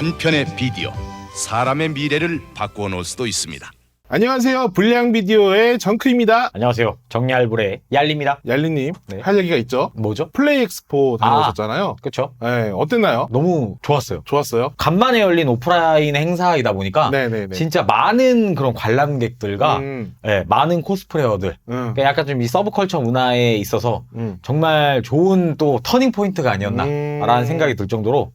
한 편의 비디오, 사람의 미래를 바꾸어 놓을 수도 있습니다. 안녕하세요. 불량 비디오의 정크입니다. 안녕하세요. 정리할불의 얄리입니다. 얄리님, 네. 할 얘기가 있죠. 뭐죠? 플레이 엑스포 다녀오셨잖아요. 그쵸? 네, 어땠나요? 너무 좋았어요. 좋았어요? 간만에 열린 오프라인 행사이다 보니까 네네네. 진짜 많은 그런 관람객들과 많은 코스프레어들 그러니까 약간 좀 이 서브컬처 문화에 있어서 정말 좋은 또 터닝 포인트가 아니었나라는 생각이 들 정도로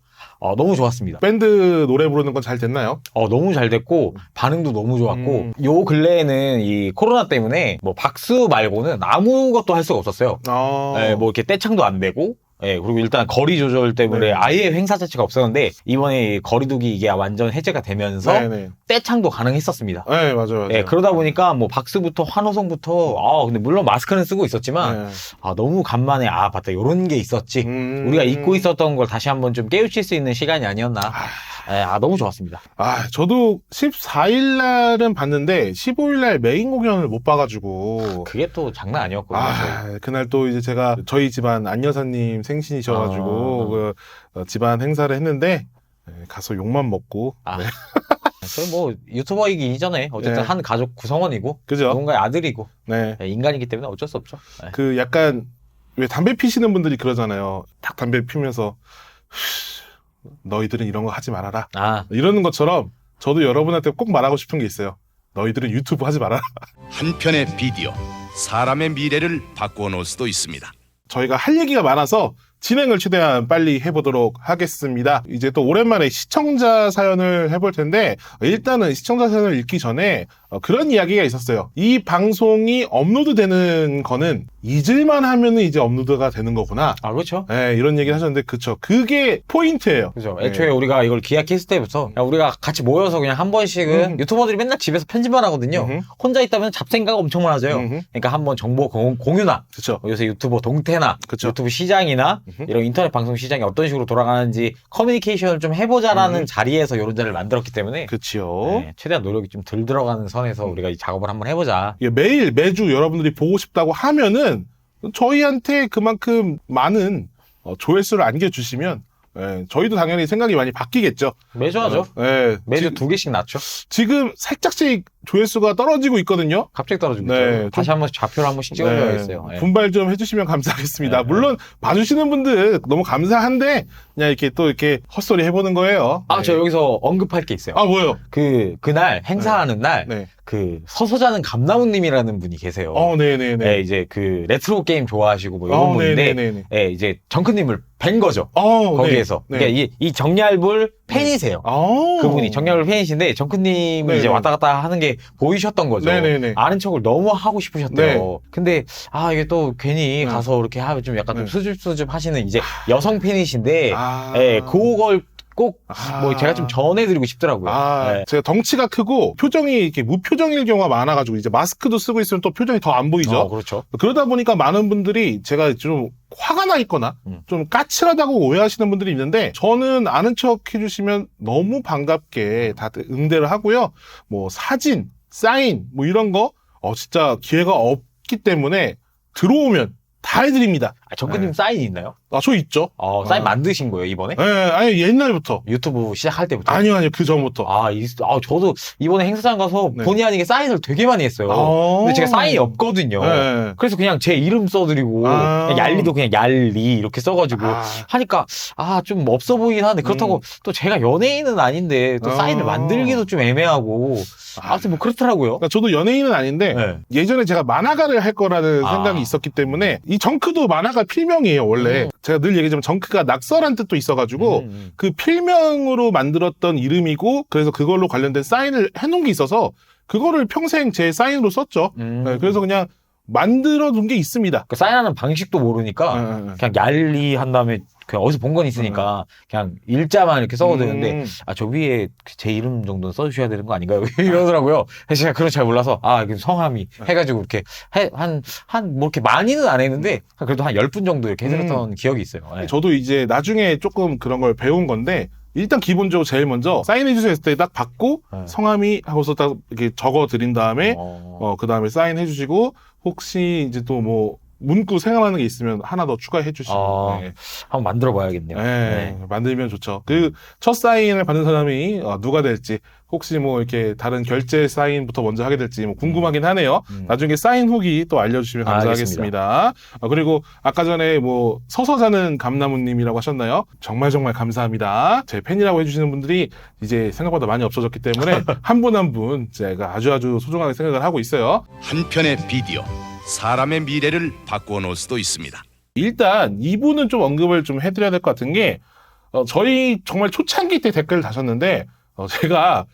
너무 좋았습니다. 밴드 노래 부르는 건 잘 됐나요? 너무 잘 됐고 반응도 너무 좋았고 요 근래에는 이 코로나 때문에 뭐 박수 말고는 아무것도 할 수가 없었어요. 뭐 이렇게 떼창도 안 되고 그리고 일단 거리 조절 때문에 아예 행사 자체가 없었는데 이번에 거리두기 이게 완전 해제가 되면서 떼창도 가능했었습니다. 네, 맞아요. 그러다 보니까 뭐 박수부터 환호성부터 근데 물론 마스크는 쓰고 있었지만 너무 간만에 맞다 요런 게 있었지 우리가 잊고 있었던 걸 다시 한번 좀 깨우칠 수 있는 시간이 아니었나. 너무 좋았습니다. 저도 14일 날은 봤는데 15일 날 메인 공연을 못 봐가지고 그게 또 장난 아니었거든요. 그날 또 이제 제가 저희 집안 안여사님 생신이셔가지고 집안 행사를 했는데 가서 욕만 먹고 저희 뭐 유튜버이기 이전에 어쨌든 한 가족 구성원이고 그죠? 누군가의 아들이고 인간이기 때문에 어쩔 수 없죠. 그 약간 왜 담배 피시는 분들이 그러잖아요. 딱 담배 피면서 너희들은 이런 거 하지 말아라. 이러는 것처럼 저도 여러분한테 꼭 말하고 싶은 게 있어요. 너희들은 유튜브 하지 말아라. 한 편의 비디오, 사람의 미래를 바꾸어 놓을 수도 있습니다. 저희가 할 얘기가 많아서 진행을 최대한 빨리 해보도록 하겠습니다. 이제 또 오랜만에 시청자 사연을 해볼 텐데 일단은 시청자 사연을 읽기 전에 그런 이야기가 있었어요. 이 방송이 업로드되는 거는 잊을만 하면은 이제 업로드가 되는 거구나. 그렇죠. 이런 얘기를 하셨는데 그쵸. 그게 포인트예요. 그죠. 애초에 우리가 이걸 기획했을 때부터 우리가 같이 모여서 그냥 한 번씩은 유튜버들이 맨날 집에서 편집만 하거든요. 혼자 있다면 잡생각 엄청 많아져요. 그러니까 한번 정보 공유나 그쵸. 요새 유튜버 동태나 유튜브 시장이나 이런 인터넷 방송 시장이 어떤 식으로 돌아가는지 커뮤니케이션을 좀 해보자라는 자리에서 이런 자리를 만들었기 때문에 그렇죠. 최대한 노력이 좀 덜 들어가는 선에서 우리가 이 작업을 한번 해보자. 매주 여러분들이 보고 싶다고 하면은 저희한테 그만큼 많은 조회수를 안겨주시면 저희도 당연히 생각이 많이 바뀌겠죠. 매주 하죠. 매주 2개씩 낮죠. 지금 살짝씩 조회수가 떨어지고 있거든요. 갑자기 떨어지고 있죠. 다시 한번 좌표를 한 번씩 찍어줘야겠어요. 분발 좀 해주시면 감사하겠습니다. 물론 봐주시는 분들 너무 감사한데 그냥 이렇게 또 이렇게 헛소리 해보는 거예요. 저 여기서 언급할 게 있어요. 뭐요? 그날 행사하는 날 그 서서 자는 감나무님이라는 분이 계세요. 네네네. 이제 그 레트로 게임 좋아하시고 뭐 이런 분인데, 이제 정크님을 뵌 거죠. 거기에서. 그러니까 이 정리할불 팬이세요. 그분이 정리할불 팬이신데 정크님이 이제 왔다 갔다 하는 게 보이셨던 거죠. 아는 척을 너무 하고 싶으셨대요. 근데 이게 또 괜히 가서 이렇게 하면 좀 약간 좀 수줍수줍 하시는 이제 여성 팬이신데, 그걸 꼭 뭐 제가 좀 전해드리고 싶더라고요. 제가 덩치가 크고 표정이 이렇게 무표정일 경우가 많아가지고 이제 마스크도 쓰고 있으면 또 표정이 더 안 보이죠. 그렇죠. 그러다 보니까 많은 분들이 제가 좀 화가 나 있거나 좀 까칠하다고 오해하시는 분들이 있는데 저는 아는 척 해주시면 너무 반갑게 다들 응대를 하고요. 뭐 사진, 사인 뭐 이런 거 진짜 기회가 없기 때문에 들어오면 다 해드립니다. 정크님 사인 있나요? 저 있죠. 사인 만드신 거예요, 이번에? 아니, 옛날부터. 유튜브 시작할 때부터? 아니요, 그 전부터. 저도 이번에 행사장 가서 본의 아니게 사인을 되게 많이 했어요. 근데 제가 사인이 없거든요. 그래서 그냥 제 이름 써드리고, 그냥 얄리도 그냥 얄리 이렇게 써가지고 하니까, 좀 없어 보이긴 하는데, 그렇다고 또 제가 연예인은 아닌데, 또 사인을 만들기도 좀 애매하고, 아무튼 뭐 그렇더라고요. 그러니까 저도 연예인은 아닌데, 예전에 제가 만화가를 할 거라는 생각이 있었기 때문에, 이 정크도 만화가 필명이에요, 원래. 제가 늘 얘기하지만 정크가 낙서란 뜻도 있어가지고 그 필명으로 만들었던 이름이고 그래서 그걸로 관련된 사인을 해놓은 게 있어서 그거를 평생 제 사인으로 썼죠. 그래서 그냥 만들어둔 게 있습니다. 그 사인하는 방식도 모르니까 그냥 얄리 한 다음에 그냥 어디서 본 건 있으니까 그냥 일자만 이렇게 써도 되는데 저 위에 제 이름 정도는 써주셔야 되는 거 아닌가요? 이러더라고요. 그래서 제가 그런 걸 잘 몰라서 성함이 해가지고 이렇게 뭐 이렇게 많이는 안 했는데 그래도 한 10분 정도 이렇게 해드렸던 기억이 있어요. 저도 이제 나중에 조금 그런 걸 배운 건데 일단 기본적으로 제일 먼저 사인해주세요 했을 때 딱 받고 성함이 하고서 딱 이렇게 적어 드린 다음에 그 다음에 사인해주시고 혹시 이제 또 뭐 문구 생각나는 게 있으면 하나 더 추가해 주시면 네. 한번 만들어 봐야겠네요. 네, 만들면 좋죠. 그 첫 사인을 받는 사람이 누가 될지 혹시 뭐 이렇게 다른 결제 사인부터 먼저 하게 될지 뭐 궁금하긴 하네요. 나중에 사인 후기 또 알려주시면 감사하겠습니다. 그리고 아까 전에 뭐 서서 자는 감나무님이라고 하셨나요? 정말 감사합니다. 제 팬이라고 해주시는 분들이 이제 생각보다 많이 없어졌기 때문에 한 분 한 분 제가 아주 소중하게 생각을 하고 있어요. 한 편의 비디오, 사람의 미래를 바꾸어 놓을 수도 있습니다. 일단 이분은 좀 언급을 좀 해드려야 될 것 같은 게 저희 정말 초창기 때 댓글을 다셨는데 제가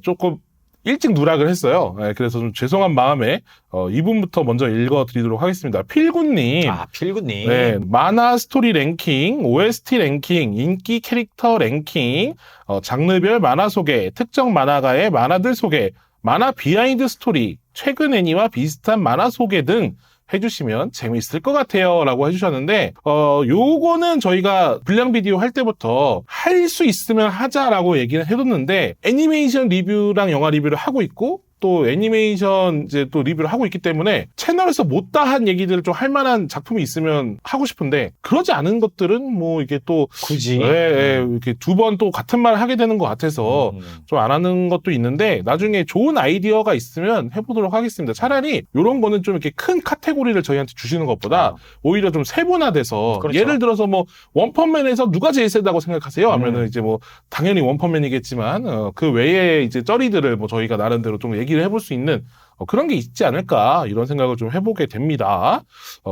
조금 일찍 누락을 했어요. 네, 그래서 좀 죄송한 마음에 이분부터 먼저 읽어드리도록 하겠습니다. 필구님. 필구님. 네, 만화 스토리 랭킹, OST 랭킹, 인기 캐릭터 랭킹, 장르별 만화 소개, 특정 만화가의 만화들 소개, 만화 비하인드 스토리, 최근 애니와 비슷한 만화 소개 등 해주시면 재미있을 것 같아요 라고 해주셨는데 요거는 저희가 불량 비디오 할 때부터 할 수 있으면 하자라고 얘기는 해뒀는데 애니메이션 리뷰랑 영화 리뷰를 하고 있고 또 애니메이션 이제 또 리뷰를 하고 있기 때문에 채널에서 못다한 얘기들을 좀 할 만한 작품이 있으면 하고 싶은데 그러지 않은 것들은 뭐 이게 또 굳이 이렇게 두 번 또 같은 말을 하게 되는 것 같아서 좀 안 하는 것도 있는데 나중에 좋은 아이디어가 있으면 해보도록 하겠습니다. 차라리 이런 거는 좀 이렇게 큰 카테고리를 저희한테 주시는 것보다 오히려 좀 세분화돼서 그렇죠. 예를 들어서 뭐 원펀맨에서 누가 제일 세다고 생각하세요? 하면은 이제 뭐 당연히 원펀맨이겠지만 그 외에 이제 쩌리들을 뭐 저희가 나름대로 좀 얘기를 해볼 수 있는 그런 게 있지 않을까 이런 생각을 좀 해보게 됩니다.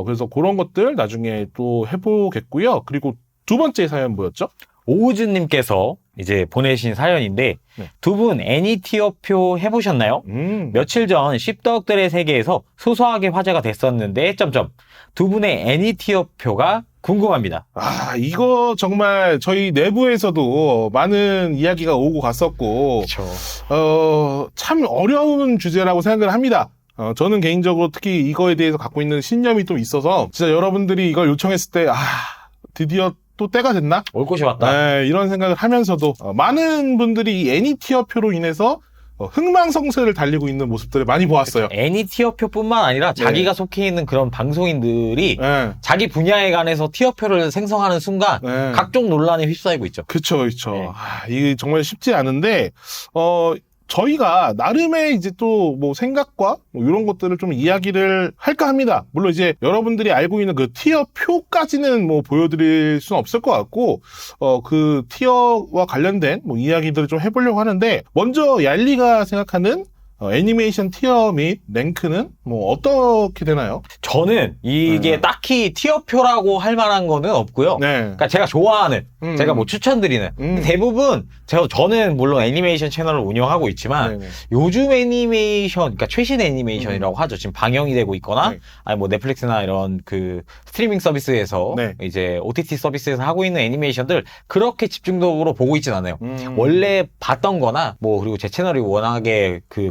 그래서 그런 것들 나중에 또 해보겠고요. 그리고 두 번째 사연 뭐였죠? 오우즈님께서 이제 보내신 사연인데 두 분 애니티어표 해보셨나요? 며칠 전 씹덕들의 세계에서 소소하게 화제가 됐었는데 두 분의 애니티어표가 궁금합니다. 이거 정말 저희 내부에서도 많은 이야기가 오고 갔었고, 참 어려운 주제라고 생각을 합니다. 저는 개인적으로 특히 이거에 대해서 갖고 있는 신념이 좀 있어서, 진짜 여러분들이 이걸 요청했을 때, 드디어 또 때가 됐나? 올 곳이 왔다. 이런 생각을 하면서도, 많은 분들이 이 애니티어표로 인해서 흥망성쇠를 달리고 있는 모습들을 많이 보았어요. 애니티어표뿐만 아니라 자기가 속해 있는 그런 방송인들이 자기 분야에 관해서 티어표를 생성하는 순간 각종 논란에 휩싸이고 있죠. 그쵸. 이게 정말 쉽지 않은데 저희가 나름의 이제 또 뭐 생각과 뭐 이런 것들을 좀 이야기를 할까 합니다. 물론 이제 여러분들이 알고 있는 그 티어표까지는 뭐 보여드릴 수는 없을 것 같고, 그 티어와 관련된 뭐 이야기들을 좀 해보려고 하는데, 먼저 얄리가 생각하는 애니메이션 티어 및 랭크는 뭐 어떻게 되나요? 저는 이게 딱히 티어표라고 할 만한 거는 없고요. 그러니까 제가 좋아하는, 제가 뭐 추천드리는 대부분 저는 물론 애니메이션 채널을 운영하고 있지만 요즘 애니메이션, 그러니까 최신 애니메이션이라고 하죠. 지금 방영이 되고 있거나 아니 뭐 넷플릭스나 이런 그 스트리밍 서비스에서 이제 OTT 서비스에서 하고 있는 애니메이션들 그렇게 집중적으로 보고 있진 않아요. 원래 봤던 거나 뭐 그리고 제 채널이 워낙에 그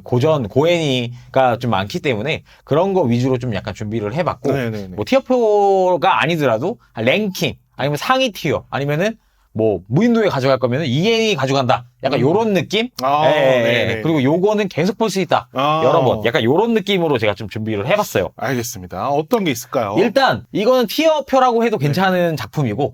고애니가 좀 많기 때문에 그런 거 위주로 좀 약간 준비를 해봤고, 뭐 티어표가 아니더라도 랭킹 아니면 상위 티어 아니면은 뭐 무인도에 가져갈 거면은 EN이 가져간다. 약간 요런 느낌? 그리고 요거는 계속 볼 수 있다. 여러 번. 약간 요런 느낌으로 제가 좀 준비를 해봤어요. 알겠습니다. 어떤 게 있을까요? 일단 이거는 티어표라고 해도 괜찮은 작품이고,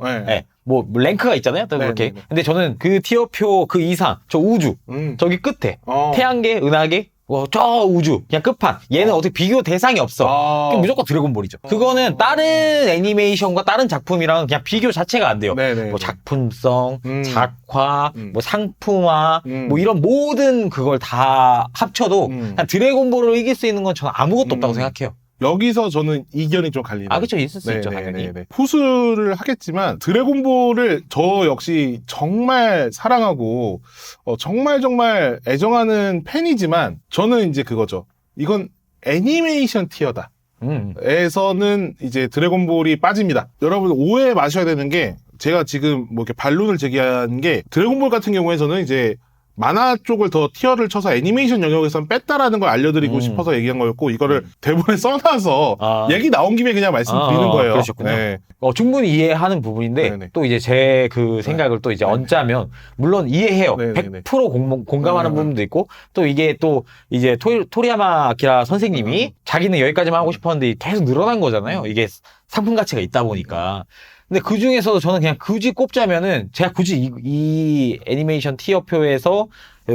뭐 랭크가 있잖아요. 또 그렇게. 근데 저는 그 티어표 그 이상, 저 우주, 저기 끝에 태양계, 은하계, 저 우주 그냥 끝판. 얘는 어떻게 비교 대상이 없어. 그럼 무조건 드래곤볼이죠. 그거는 다른 애니메이션과 다른 작품이랑 그냥 비교 자체가 안 돼요. 뭐 작품성, 작화, 뭐 상품화, 뭐 이런 모든 그걸 다 합쳐도 그냥 드래곤볼을 이길 수 있는 건 저는 아무것도 없다고 생각해요. 여기서 저는 이견이 좀 갈리네요. 그렇죠. 있을 수 있죠, 당연히. 후수를 하겠지만 드래곤볼을 저 역시 정말 사랑하고 정말 애정하는 팬이지만 저는 이제 그거죠. 이건 애니메이션 티어다. 에서는 이제 드래곤볼이 빠집니다. 여러분 오해 마셔야 되는 게 제가 지금 뭐 이렇게 반론을 제기한 게 드래곤볼 같은 경우에 저는 이제 만화 쪽을 더 티어를 쳐서 애니메이션 영역에선 뺐다라는 걸 알려드리고 싶어서 얘기한 거였고 이거를 대본에 써놔서 얘기 나온 김에 그냥 말씀드리는 거예요. 그러셨군요. 네. 충분히 이해하는 부분인데 네네. 또 이제 제 그 생각을 또 이제 얹자면 물론 이해해요. 네네네. 100% 공감하는 부분도 있고 또 이게 또 이제 토리야마 아키라 선생님이 자기는 여기까지만 하고 싶었는데 계속 늘어난 거잖아요. 이게 상품 가치가 있다 보니까. 근데 그 중에서도 저는 그냥 굳이 꼽자면은 제가 굳이 이 애니메이션 티어표에서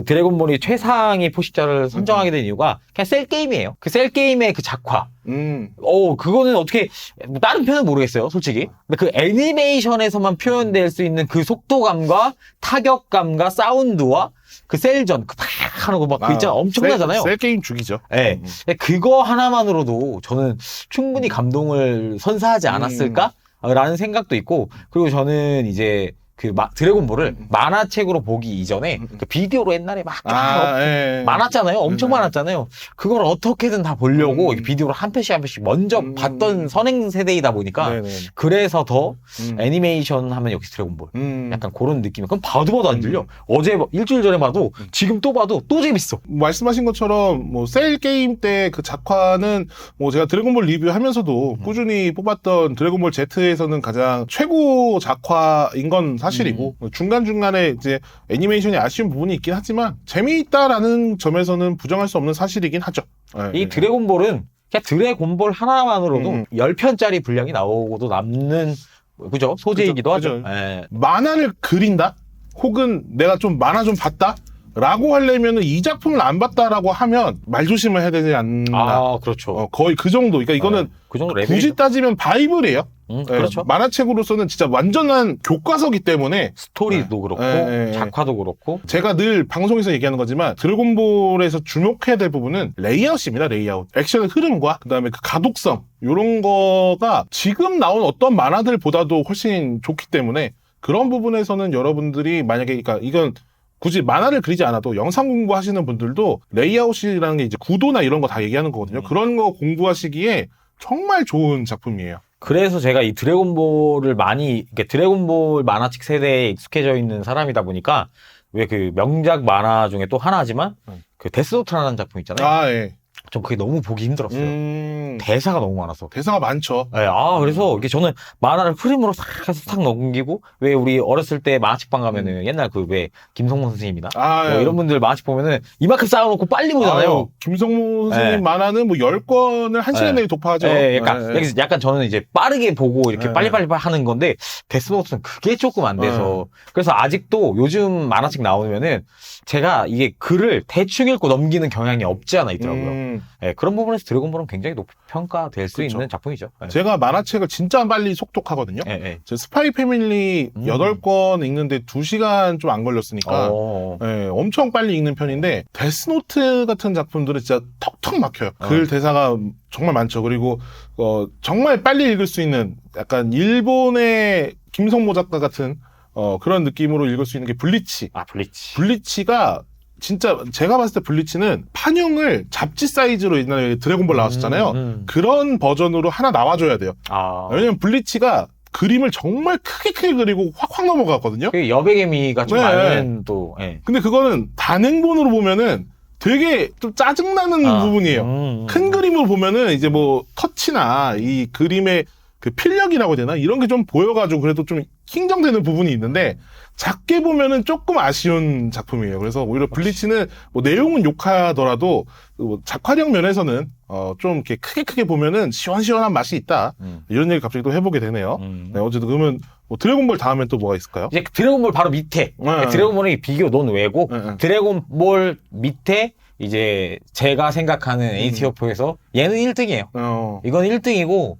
드래곤볼이 최상의 포식자를 선정하게 된 이유가 그냥 셀 게임이에요. 그 셀 게임의 그 작화. 그거는 어떻게 뭐 다른 편은 모르겠어요, 솔직히. 근데 그 애니메이션에서만 표현될 수 있는 그 속도감과 타격감과 사운드와 그 셀전 그 팍 하는 거 막 그 있잖아 엄청나잖아요. 셀 게임 죽이죠. 네. 그거 하나만으로도 저는 충분히 감동을 선사하지 않았을까? 라는 생각도 있고, 그리고 저는 이제 그 드래곤볼을 만화책으로 보기 이전에 그 비디오로 옛날에 막 많았잖아요. 엄청 많았잖아요. 그걸 어떻게든 다 보려고 비디오로 한 편씩 한 편씩 먼저 봤던 선행 세대이다 보니까 그래서 더 애니메이션 하면 역시 드래곤볼 약간 그런 느낌. 그럼 봐도 안 들려. 어제 일주일 전에 봐도 지금 또 봐도 또 재밌어. 말씀하신 것처럼 뭐 셀 게임 때 그 작화는 뭐 제가 드래곤볼 리뷰하면서도 꾸준히 뽑았던 드래곤볼 Z에서는 가장 최고 작화인 건 사실이고 중간중간에 이제 애니메이션이 아쉬운 부분이 있긴 하지만 재미있다라는 점에서는 부정할 수 없는 사실이긴 하죠. 이 드래곤볼은 그냥 드래곤볼 하나만으로도 10편짜리 분량이 나오고도 남는 그죠? 소재이기도 하죠. 만화를 그린다? 혹은 내가 좀 만화 좀 봤다? 라고 하려면은 이 작품을 안 봤다라고 하면 말조심을 해야 되지 않나. 그렇죠. 거의 그 정도. 그러니까 이거는 그 정도 굳이 레벨이죠. 따지면 바이블이에요. 그렇죠. 만화책으로서는 진짜 완전한 교과서기 때문에 스토리도 그렇고 작화도 그렇고 제가 늘 방송에서 얘기하는 거지만 드래곤볼에서 주목해야 될 부분은 레이아웃입니다. 레이아웃. 액션의 흐름과 그다음에 그 가독성 이런 거가 지금 나온 어떤 만화들보다도 훨씬 좋기 때문에 그런 부분에서는 여러분들이 만약에 그러니까 이건 굳이 만화를 그리지 않아도 영상 공부하시는 분들도 레이아웃이라는 게 이제 구도나 이런 거 다 얘기하는 거거든요. 그런 거 공부하시기에 정말 좋은 작품이에요. 그래서 제가 이 드래곤볼을 그러니까 드래곤볼 만화책 세대에 익숙해져 있는 사람이다 보니까 왜 그 명작 만화 중에 또 하나지만 그 데스노트라는 작품 있잖아요. 예. 좀 그게 너무 보기 힘들었어요. 대사가 너무 많아서. 대사가 많죠. 네, 그래서 이게 저는 만화를 흐름으로 싹 해서 싹 넘기고, 왜 우리 어렸을 때 만화책방 가면은 옛날 그 왜 김성모 선생님이나 뭐 이런 분들 만화책 보면은 이만큼 쌓아놓고 빨리 보잖아요. 김성모 선생님 만화는 뭐 10권을 한 시간 내에 독파하죠. 약간 저는 이제 빠르게 보고 이렇게 빨리빨리 하는 건데, 데스노트는 그게 조금 안 돼서. 그래서 아직도 요즘 만화책 나오면은 제가 이게 글을 대충 읽고 넘기는 경향이 없지 않아 있더라고요. 그런 부분에서 드래곤볼은 굉장히 높이 평가될 수 있는 작품이죠. 제가 만화책을 진짜 빨리 속독하거든요. 제 스파이 패밀리 8권 읽는데 2시간 좀 안 걸렸으니까 엄청 빨리 읽는 편인데 데스노트 같은 작품들은 진짜 턱턱 막혀요. 글 대사가 정말 많죠. 그리고 정말 빨리 읽을 수 있는 약간 일본의 김성모 작가 같은 그런 느낌으로 읽을 수 있는 게 블리치. 블리치가 진짜 제가 봤을 때 블리치는 판형을 잡지 사이즈로 옛날에 드래곤볼 나왔었잖아요. 그런 버전으로 하나 나와줘야 돼요. 왜냐면 블리치가 그림을 정말 크게 그리고 확 넘어갔거든요. 여백의미가 좀 많은 또. 근데 그거는 단행본으로 보면은 되게 좀 짜증나는 부분이에요. 큰 그림으로 보면은 이제 뭐 터치나 이 그림의 그 필력이라고 해야 되나? 이런 게 좀 보여가지고 그래도 좀 킹정되는 부분이 있는데 작게 보면은 조금 아쉬운 작품이에요. 그래서 오히려 블리치는 뭐 내용은 욕하더라도 뭐 작화력 면에서는 좀 이렇게 크게 보면은 시원시원한 맛이 있다. 이런 얘기 갑자기 또 해보게 되네요. 어쨌든 그러면 뭐 드래곤볼 다음엔 또 뭐가 있을까요? 이제 드래곤볼 바로 밑에 드래곤볼이 비교 논외고 드래곤볼 밑에 이제 제가 생각하는 A티어표에서 얘는 1등이에요. 이건 1등이고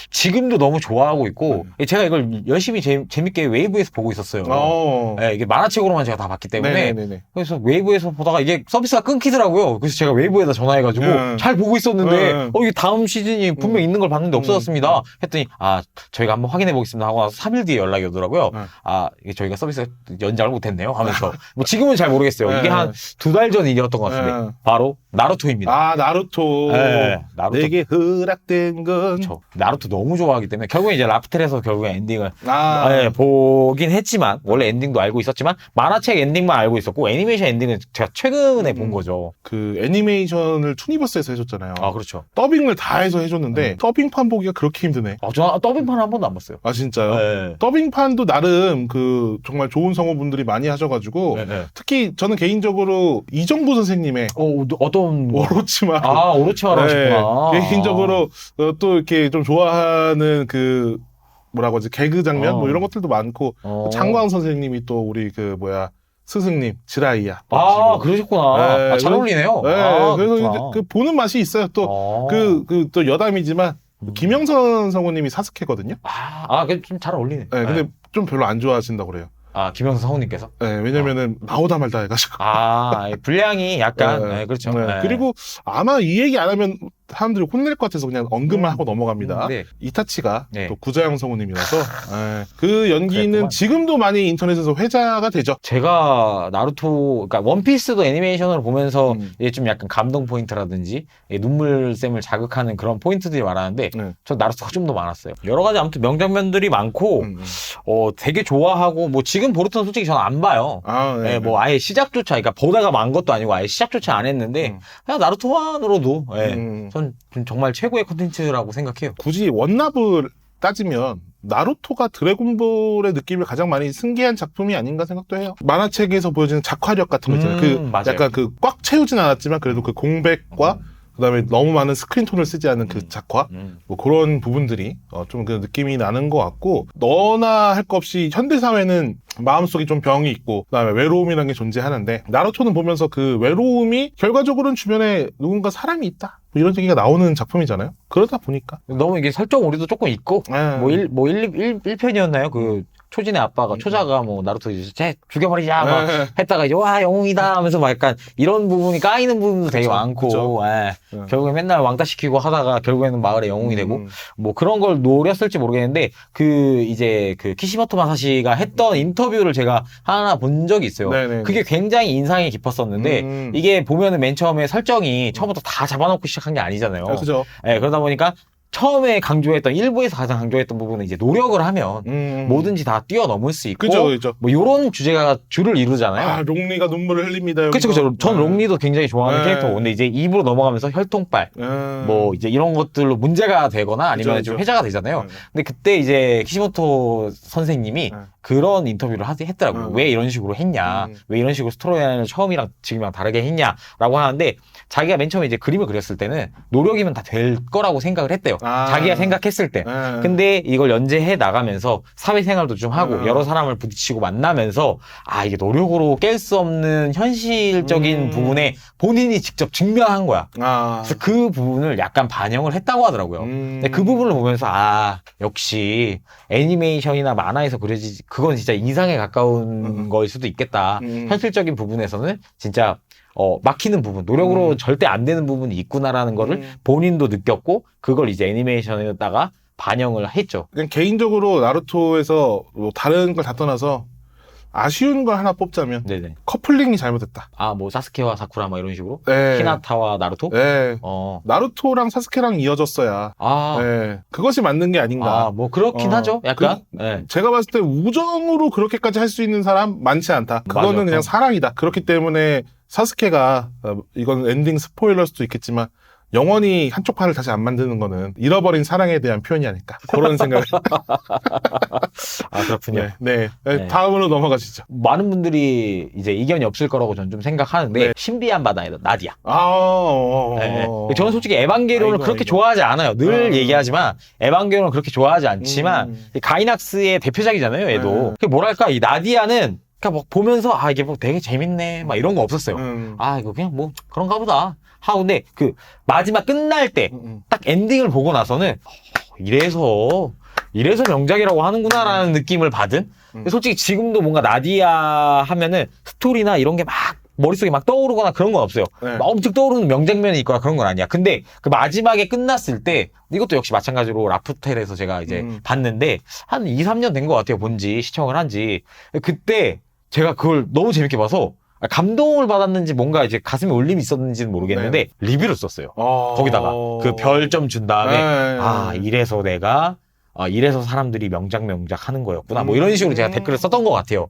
지금도 너무 좋아하고 있고 제가 이걸 열심히 재밌게 웨이브에서 보고 있었어요. 이게 만화책으로만 제가 다 봤기 때문에 그래서 웨이브에서 보다가 이게 서비스가 끊기더라고요. 그래서 제가 웨이브에다 전화해가지고 잘 보고 있었는데 있는데 이게 다음 시즌이 분명 있는 걸 봤는데 없어졌습니다. 했더니 저희가 한번 확인해 보겠습니다 하고 나서 3일 뒤에 연락이 오더라고요. 이게 저희가 서비스 연장을 못했네요 하면서 뭐 지금은 잘 모르겠어요. 이게 한 2달 전 일이었던 것 같은데 바로 나루토입니다. 나루토. 나루토. 내게 허락된 건. 나루토 너무 좋아하기 때문에 결국에 이제 라프텔에서 결국에 엔딩을 보긴 했지만 원래 엔딩도 알고 있었지만 만화책 엔딩만 알고 있었고 애니메이션 엔딩은 제가 최근에 본 거죠. 그 애니메이션을 투니버스에서 해줬잖아요. 그렇죠. 더빙을 다 해서 해줬는데 더빙판 보기가 그렇게 힘드네. 저 더빙판 한 번도 안 봤어요. 진짜요? 네. 더빙판도 나름 그 정말 좋은 성우분들이 많이 하셔가지고 특히 저는 개인적으로 이정부 선생님의 어떤 오로치마 오로치마를 하셨구나. 개인적으로 또 이렇게 좀 좋아하는 그 뭐라고 하지 개그 장면 뭐 이런 것들도 많고 장광 선생님이 또 우리 그 스승님 지라이야. 그러셨구나. 잘 어울리네요. 그래서 이제 그 보는 맛이 있어요. 또 또 여담이지만 김영선 성우님이 사스케거든요. 좀 잘 어울리네. 근데 좀 별로 안 좋아하신다고 그래요. 김영선 성우님께서? 왜냐면은 나오다 말다 해가지고. 분량이 약간, 그렇죠. 그리고 아마 이 얘기 안 하면 사람들이 혼낼 것 같아서 그냥 언급만 하고 넘어갑니다. 이타치가 또 구자영 성우님이라서 그 연기는 그랬구만. 지금도 많이 인터넷에서 회자가 되죠. 제가 나루토, 그러니까 원피스도 애니메이션으로 보면서 이게 좀 약간 감동 포인트라든지 눈물샘을 자극하는 그런 포인트들이 많았는데 저 나루토가 좀 더 많았어요. 여러 가지 아무튼 명장면들이 많고 되게 좋아하고 뭐 지금 보루토는 솔직히 저는 안 봐요. 뭐 아예 시작조차, 그러니까 보다가 만 것도 아니고 아예 시작조차 안 했는데 그냥 나루토만으로도 전 정말 최고의 콘텐츠라고 생각해요. 굳이 원납을 따지면 나루토가 드래곤볼의 느낌을 가장 많이 승계한 작품이 아닌가 생각도 해요. 만화책에서 보여지는 작화력 같은 거 있잖아요. 약간 꽉 채우진 않았지만 그래도 그 공백과 그다음에 너무 많은 스크린톤을 쓰지 않은 그 작화 뭐 그런 부분들이 좀 그 느낌이 나는 것 같고, 너나 할 것 없이 현대 사회는 마음속에 좀 병이 있고 그다음에 외로움이라는 게 존재하는데, 나루토는 보면서 그 외로움이 결과적으로는 주변에 누군가 사람이 있다 뭐 이런 얘기가 나오는 작품이잖아요. 그러다 보니까 너무 이게 설정 오리도 조금 있고 뭐 1편이었나요? 그 초진의 아빠가 초자가 뭐 나루토 이제 쟤 죽여버리자 막 했다가 이제 와 영웅이다 하면서 막 약간 이런 부분이 까이는 부분도 되게 많고 결국에 맨날 왕따 시키고 하다가 결국에는 마을의 영웅이 되고 뭐 그런 걸 노렸을지 모르겠는데, 그 이제 그 키시모토 마사시가 했던 인터뷰를 제가 하나 본 적이 있어요. 그게 굉장히 인상이 깊었었는데 이게 보면은 맨 처음에 설정이 처음부터 다 잡아놓고 시작한 게 아니잖아요. 그죠. 그러다 보니까 처음에 강조했던, 일부에서 가장 강조했던 부분은 이제 노력을 하면 뭐든지 다 뛰어넘을 수 있고, 그죠. 뭐 요런 주제가 줄을 이루잖아요. 롱리가 눈물을 흘립니다. 그쵸. 전 롱리도 굉장히 좋아하는 캐릭터고, 근데 이제 2부로 넘어가면서 혈통빨, 뭐 이제 이런 것들로 문제가 되거나 아니면 좀 회자가 되잖아요. 근데 그때 이제 키시모토 선생님이 그런 인터뷰를 했더라고요. 왜 이런 식으로 했냐, 왜 이런 식으로 스토리라인을 처음이랑 지금이랑 다르게 했냐라고 하는데, 자기가 맨 처음에 이제 그림을 그렸을 때는 노력이면 다 될 거라고 생각을 했대요. 자기가 생각했을 때. 근데 이걸 연재해 나가면서 사회생활도 좀 하고 여러 사람을 부딪히고 만나면서 이게 노력으로 깰 수 없는 현실적인 부분에 본인이 직접 직면한 거야. 그래서 그 부분을 약간 반영을 했다고 하더라고요. 근데 그 부분을 보면서 역시 애니메이션이나 만화에서 그려지지, 그건 진짜 이상에 가까운 거일 수도 있겠다. 현실적인 부분에서는 진짜 막히는 부분, 노력으로 절대 안 되는 부분이 있구나라는 거를 본인도 느꼈고, 그걸 이제 애니메이션에다가 반영을 했죠. 그냥 개인적으로 나루토에서 뭐 다른 걸 다 떠나서 아쉬운 걸 하나 뽑자면 커플링이 잘못됐다. 뭐 사스케와 사쿠라 막 이런 식으로? 네. 히나타와 나루토? 네. 나루토랑 사스케랑 이어졌어야 그것이 맞는 게 아닌가. 뭐 그렇긴 하죠. 약간. 제가 봤을 때 우정으로 그렇게까지 할 수 있는 사람 많지 않다. 그거는 그냥 사랑이다. 그렇기 때문에 사스케가 이건 엔딩 스포일러일 수도 있겠지만 영원히 한쪽 팔을 다시 안 만드는 거는 잃어버린 사랑에 대한 표현이 아닐까, 그런 생각을. 그렇군요. 네. 다음으로 넘어가시죠. 많은 분들이 이제 이견이 없을 거라고 저는 좀 생각하는데, 신비한 바다의 나디아. 저는 솔직히 에반게리온을 그렇게 좋아하지 않아요. 늘 얘기하지만 에반게리온을 그렇게 좋아하지 않지만 가이낙스의 대표작이잖아요, 얘도. 뭐랄까, 이 나디아는 그러니까 막 보면서 이게 뭐 되게 재밌네 막 이런 거 없었어요. 이거 그냥 뭐 그런가 보다 하고, 근데 그 마지막 끝날 때 딱 엔딩을 보고 나서는 이래서 명작이라고 하는구나라는 느낌을 받은. 솔직히 지금도 뭔가 나디아 하면은 스토리나 이런 게 막 머릿속에 막 떠오르거나 그런 건 없어요. 네. 막 엄청 떠오르는 명장면이 있거나 그런 건 아니야. 근데 그 마지막에 끝났을 때 이것도 역시 마찬가지로 라프텔에서 제가 이제 봤는데 한 2, 3년 된 것 같아요. 본지 시청을 한지. 그때 제가 그걸 너무 재밌게 봐서 감동을 받았는지 뭔가 이제 가슴에 울림이 있었는지는 모르겠는데 리뷰를 썼어요. 거기다가 그 별점 준 다음에 이래서 내가 이래서 사람들이 명작 하는 거였구나. 뭐 이런 식으로 제가 댓글을 썼던 것 같아요.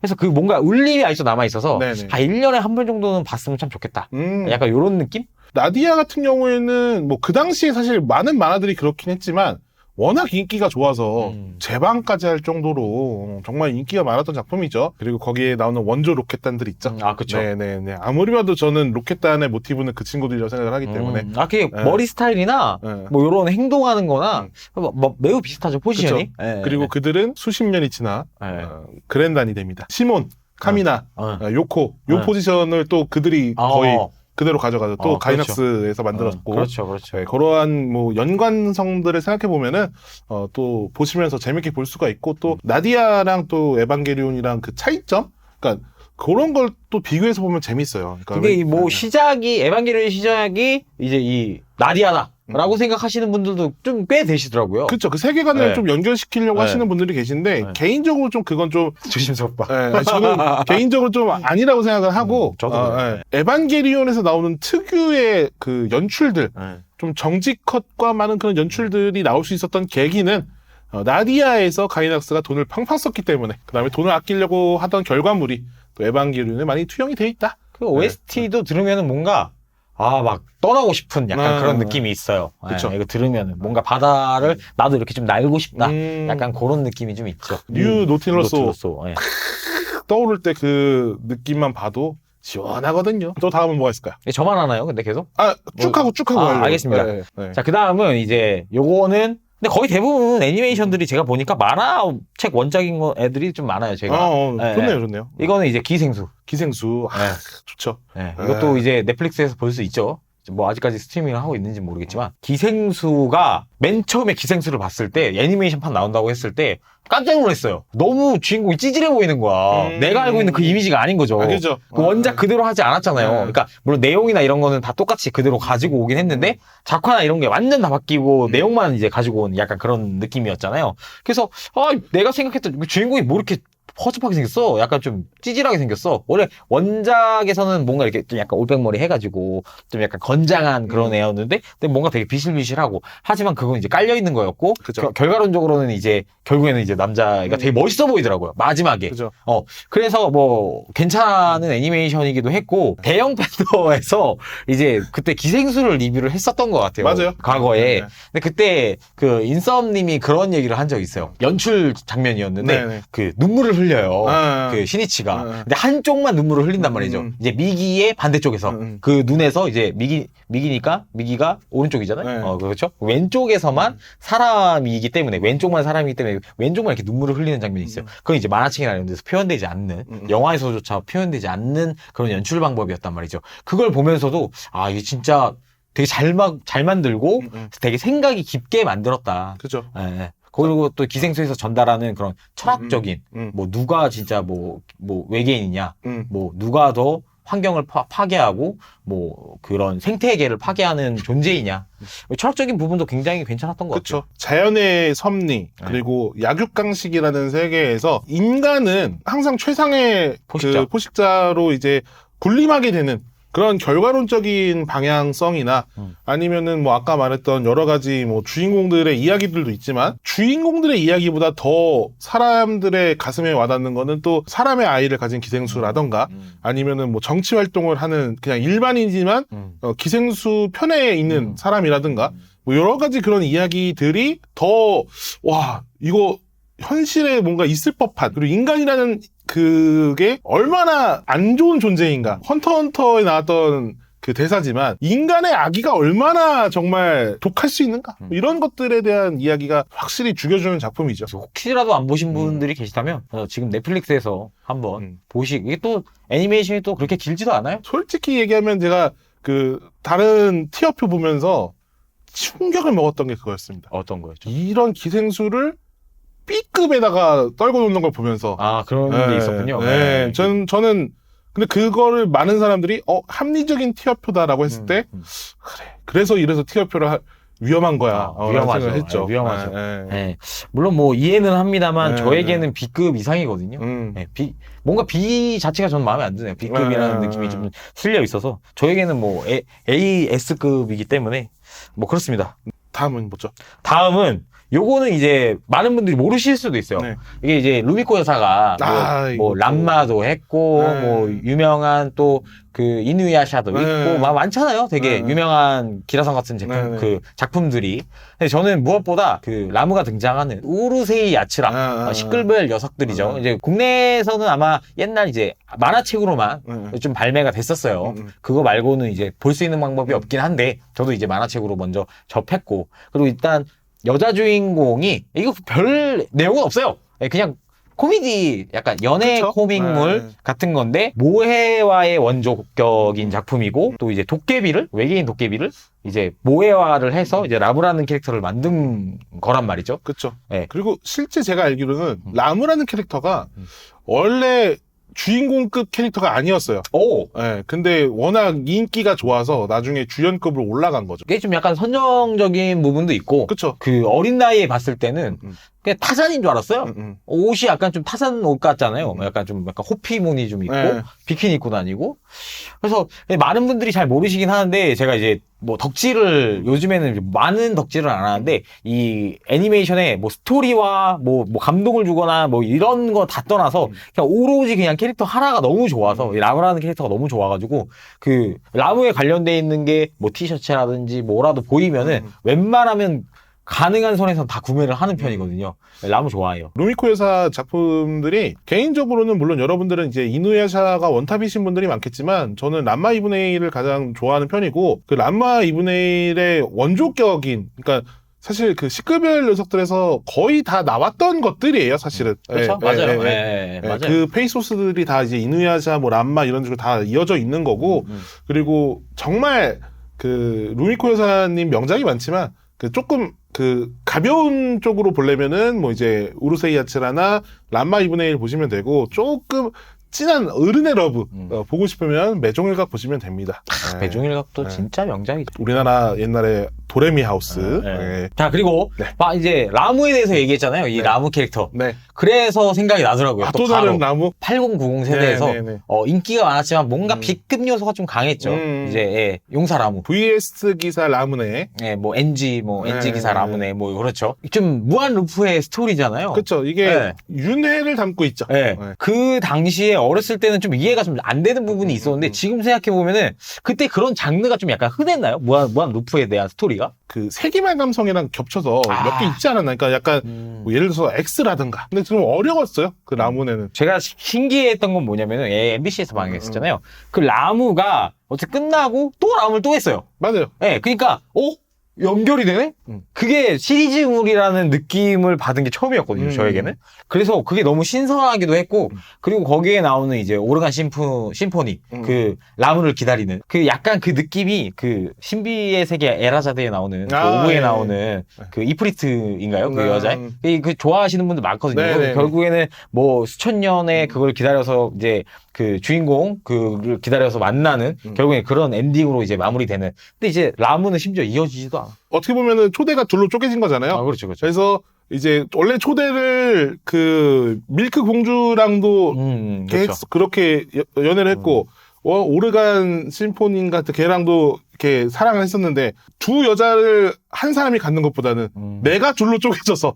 그래서 그 뭔가 울림이 아직도 남아있어서 1년에 한 번 정도는 봤으면 참 좋겠다. 약간 이런 느낌? 나디아 같은 경우에는 뭐 그 당시에 사실 많은 만화들이 그렇긴 했지만 워낙 인기가 좋아서 재방까지 할 정도로 정말 인기가 많았던 작품이죠. 그리고 거기에 나오는 원조 로켓단들 있죠. 그쵸. 네네네. 아무리 봐도 저는 로켓단의 모티브는 그 친구들이라고 생각을 하기 때문에. 그게 머리 스타일이나 뭐 이런 행동하는 거나 뭐 매우 비슷하죠, 포지션이. 그리고 그들은 수십 년이 지나 그랜단이 됩니다. 시몬, 카미나, 요코, 요 포지션을 또 그들이 거의 그대로 가져가서 또 가이낙스에서 만들었고 그렇죠. 그러한 뭐 연관성들을 생각해 보면은 또 보시면서 재밌게 볼 수가 있고 또 나디아랑 또 에반게리온이랑 그 차이점, 그러니까 그런 걸 또 비교해서 보면 재밌어요. 그러니까 그게 뭐 에반게리온 시작이 이제 이 나디아다라고 생각하시는 분들도 좀 꽤 되시더라고요. 그렇죠. 그 세계관을 좀 연결시키려고 하시는 분들이 계신데 개인적으로 좀 그건 좀 조심스럽다. 저는 개인적으로 좀 아니라고 생각을 하고 저도 에반게리온에서 나오는 특유의 그 연출들, 좀 정직컷과 많은 그런 연출들이 나올 수 있었던 계기는 나디아에서 가이낙스가 돈을 팡팡 썼기 때문에 그다음에 돈을 아끼려고 하던 결과물이 또 에반게리온에 많이 투영이 돼 있다. 그 OST도 들으면은 뭔가 막 떠나고 싶은 약간 그런 느낌이 있어요. 그쵸. 이거 들으면은 뭔가 바다를 나도 이렇게 좀 날고 싶다. 약간 그런 느낌이 좀 있죠. 뉴 노틸러스 떠오를 때 그 느낌만 봐도 시원하거든요. 또 다음은 뭐가 있을까요? 저만 하나요? 근데 계속? 쭉 하고 하려고. 알겠습니다. 자, 그 다음은 이제 요거는 근데 거의 대부분 애니메이션들이 제가 보니까 만화책 원작인 애들이 좀 많아요, 제가. 좋네요. 이거는 이제 기생수. 좋죠. 이것도 이제 넷플릭스에서 볼 수 있죠. 뭐 아직까지 스트리밍을 하고 있는지 모르겠지만 기생수가 맨 처음에 기생수를 봤을 때 애니메이션판 나온다고 했을 때 깜짝 놀랐어요. 너무 주인공이 찌질해 보이는 거야. 내가 알고 있는 그 이미지가 아닌 거죠. 그죠. 그 원작 그대로 하지 않았잖아요. 그러니까 물론 내용이나 이런 거는 다 똑같이 그대로 가지고 오긴 했는데 작화나 이런 게 완전 다 바뀌고 내용만 이제 가지고 온 약간 그런 느낌이었잖아요. 그래서 내가 생각했던 주인공이 뭐 이렇게 허접하게 생겼어. 약간 좀 찌질하게 생겼어. 원래 원작에서는 뭔가 이렇게 좀 약간 올백머리 해가지고 좀 약간 건장한 그런 애였는데 근데 뭔가 되게 비실비실하고 하지만 그건 이제 깔려있는 거였고 결과론적으로는 이제 결국에는 이제 남자가 되게 멋있어 보이더라고요. 마지막에. 그래서 뭐 괜찮은 애니메이션이기도 했고 대형 팬더에서 이제 그때 기생수를 리뷰를 했었던 것 같아요. 맞아요. 과거에. 근데 그때 그 인썸님이 그런 얘기를 한 적이 있어요. 연출 장면이었는데 그 눈물을 흘려요. 그 시니치가. 근데 한쪽만 눈물을 흘린단 말이죠. 이제 미기의 반대쪽에서 그 눈에서 이제 미기가 오른쪽이잖아요. 그렇죠? 왼쪽에서만 사람이기 때문에 왼쪽만 사람이기 때문에 왼쪽만 이렇게 눈물을 흘리는 장면이 있어요. 그건 이제 만화책이나 이런 데서 표현되지 않는 영화에서조차 표현되지 않는 그런 연출 방법이었단 말이죠. 그걸 보면서도 이게 진짜 되게 잘 만들고 되게 생각이 깊게 만들었다. 그죠. 그리고 또 기생수에서 전달하는 그런 철학적인 뭐 누가 진짜 뭐 외계인이냐, 뭐 누가 더 환경을 파괴하고 뭐 그런 생태계를 파괴하는 존재이냐, 철학적인 부분도 굉장히 괜찮았던 것 같아요. 자연의 섭리 그리고 약육강식이라는 세계에서 인간은 항상 최상의 포식자로 이제 군림하게 되는 그런 결과론적인 방향성이나 아니면은 뭐 아까 말했던 여러 가지 뭐 주인공들의 이야기들도 있지만 주인공들의 이야기보다 더 사람들의 가슴에 와닿는 거는 또 사람의 아이를 가진 기생수라던가 아니면은 뭐 정치 활동을 하는 그냥 일반인이지만 기생수 편에 있는 사람이라든가 뭐 여러 가지 그런 이야기들이 더 이거 현실에 뭔가 있을 법한 그리고 인간이라는 그게 얼마나 안 좋은 존재인가. 헌터헌터에 나왔던 그 대사지만 인간의 아기가 얼마나 정말 독할 수 있는가. 이런 것들에 대한 이야기가 확실히 죽여주는 작품이죠. 혹시라도 안 보신 분들이 계시다면 지금 넷플릭스에서 한번 이게 또 애니메이션이 또 그렇게 길지도 않아요? 솔직히 얘기하면 제가 그 다른 티어표 보면서 충격을 먹었던 게 그거였습니다. 어떤 거였죠? 이런 기생수를 B급에다가 떨궈 놓는 걸 보면서 그런 게 있었군요. 저는 근데 그거를 많은 사람들이 합리적인 티어표다라고 했을 때 그래. 그래서 이래서 티어표를 위험한 거야. 위험하죠. 했죠. 네, 위험하죠. 네. 물론 뭐 이해는 합니다만 저에게는 B급 이상이거든요. 네, 뭔가 B 자체가 저는 마음에 안 드네요. B급이라는 느낌이 좀 실려 있어서 저에게는 뭐 A, S급이기 때문에 뭐 그렇습니다. 다음은 뭐죠? 다음은 요거는 이제 많은 분들이 모르실 수도 있어요. 네. 이게 이제 루미코 여사가 뭐 람마도 했고 뭐 유명한 또 그 이누야샤도 있고 막 많잖아요. 되게 유명한 기라성 같은 제품 그 작품들이. 근데 저는 무엇보다 그 라무가 등장하는 우르세이 야츠라 시끌벨 녀석들이죠. 이제 국내에서는 아마 옛날 이제 만화책으로만 좀 발매가 됐었어요. 그거 말고는 이제 볼 수 있는 방법이 없긴 한데 저도 이제 만화책으로 먼저 접했고 그리고 일단 여자 주인공이 이거 별 내용은 없어요. 그냥 코미디 약간 연애 그쵸? 코믹물 같은 건데 모해와의 원조격인 작품이고 또 이제 도깨비를 외계인 도깨비를 이제 모해화를 해서 이제 라무라는 캐릭터를 만든 거란 말이죠. 그렇죠. 네. 그리고 실제 제가 알기로는 라무라는 캐릭터가 원래 주인공급 캐릭터가 아니었어요. 오. 네, 근데 워낙 인기가 좋아서 나중에 주연급으로 올라간 거죠. 이게 좀 약간 선정적인 부분도 있고, 그쵸. 그 어린 나이에 봤을 때는 그냥 타잔인 줄 알았어요. 옷이 약간 좀 타잔 옷 같잖아요. 약간 호피 무늬 좀 있고, 비키니 입고 다니고. 그래서 많은 분들이 잘 모르시긴 하는데 제가 이제 뭐 덕질을 요즘에는 많은 덕질을 안 하는데 이 애니메이션에 뭐 스토리와 뭐 감동을 주거나 뭐 이런 거 다 떠나서 그냥 오로지 그냥 캐릭터 하나가 너무 좋아서 이 라무라는 캐릭터가 너무 좋아가지고 그 라무에 관련돼 있는 게 뭐 티셔츠라든지 뭐라도 보이면은 웬만하면 가능한 선에서 다 구매를 하는 편이거든요. 라무 좋아해요. 루미코 여사 작품들이 개인적으로는 물론 여러분들은 이제 이누야샤가 원탑이신 분들이 많겠지만 저는 람마 2분의 1을 가장 좋아하는 편이고 그 람마 2분의 1의 원조격인 그러니까 사실 그 시끌별 녀석들에서 거의 다 나왔던 것들이에요, 사실은. 그렇죠. 맞아요. 맞아요. 그 페이소스들이 다 이제 이누야샤, 뭐 람마 이런 식으로 다 이어져 있는 거고 그리고 정말 그 루미코 여사님 명작이 많지만 그 조금 그 가벼운 쪽으로 보려면은 뭐 이제 우르세이 야츠라나 람마 2분의 1 보시면 되고 조금 진한 어른의 러브 보고 싶으면 매종일각 보시면 됩니다. 매종일각도 진짜 명작이죠. 우리나라 옛날에 도레미 하우스. 자 그리고 막 이제 라무에 대해서 얘기했잖아요. 이 라무 캐릭터. 그래서 생각이 나더라고요. 또 다른 라무? 8090 세대에서 인기가 많았지만 뭔가 B급 요소가 좀 강했죠. 이제 용사 라무. VS 기사 라무네. 뭐 NG 기사 라무네 뭐 그렇죠. 좀 무한 루프의 스토리잖아요. 그렇죠. 이게 윤회를 담고 있죠. 그 당시에 어렸을 때는 좀 이해가 좀 안 되는 부분이 있었는데 지금 생각해 보면은 그때 그런 장르가 좀 약간 흔했나요? 무한 루프에 대한 스토리가? 그 세기말 감성이랑 겹쳐서 몇 개 있지 않았나? 그러니까 약간 뭐 예를 들어서 X라든가. 근데 좀 어려웠어요. 그 라무네는. 제가 신기했던 건 뭐냐면은 MBC에서 방영했었잖아요. 그 라무가 어째 끝나고 또 라무를 또 했어요. 맞아요. 그러니까 연결이 되네? 그게 시리즈물이라는 느낌을 받은 게 처음이었거든요, 저에게는. 그래서 그게 너무 신선하기도 했고, 그리고 거기에 나오는 이제 오르간 심포니, 그 라무를 기다리는, 그 약간 그 느낌이 그 신비의 세계 에라자드에 나오는, 그 오브에 나오는 그 이프리트인가요? 그 여자? 그 좋아하시는 분들 많거든요. 결국에는 뭐 수천 년에 그걸 기다려서 이제 그 주인공 그를 기다려서 만나는 결국에 그런 엔딩으로 이제 마무리되는. 근데 이제 라무는 심지어 이어지지도 않아. 어떻게 보면은 초대가 둘로 쪼개진 거잖아요. 그렇죠. 그래서 이제 원래 초대를 그 밀크 공주랑도 그렇죠. 그렇게 연애를 했고 오르간 심포닌 같은 걔랑도 이렇게 사랑을 했었는데 두 여자를 한 사람이 갖는 것보다는 내가 둘로 쪼개져서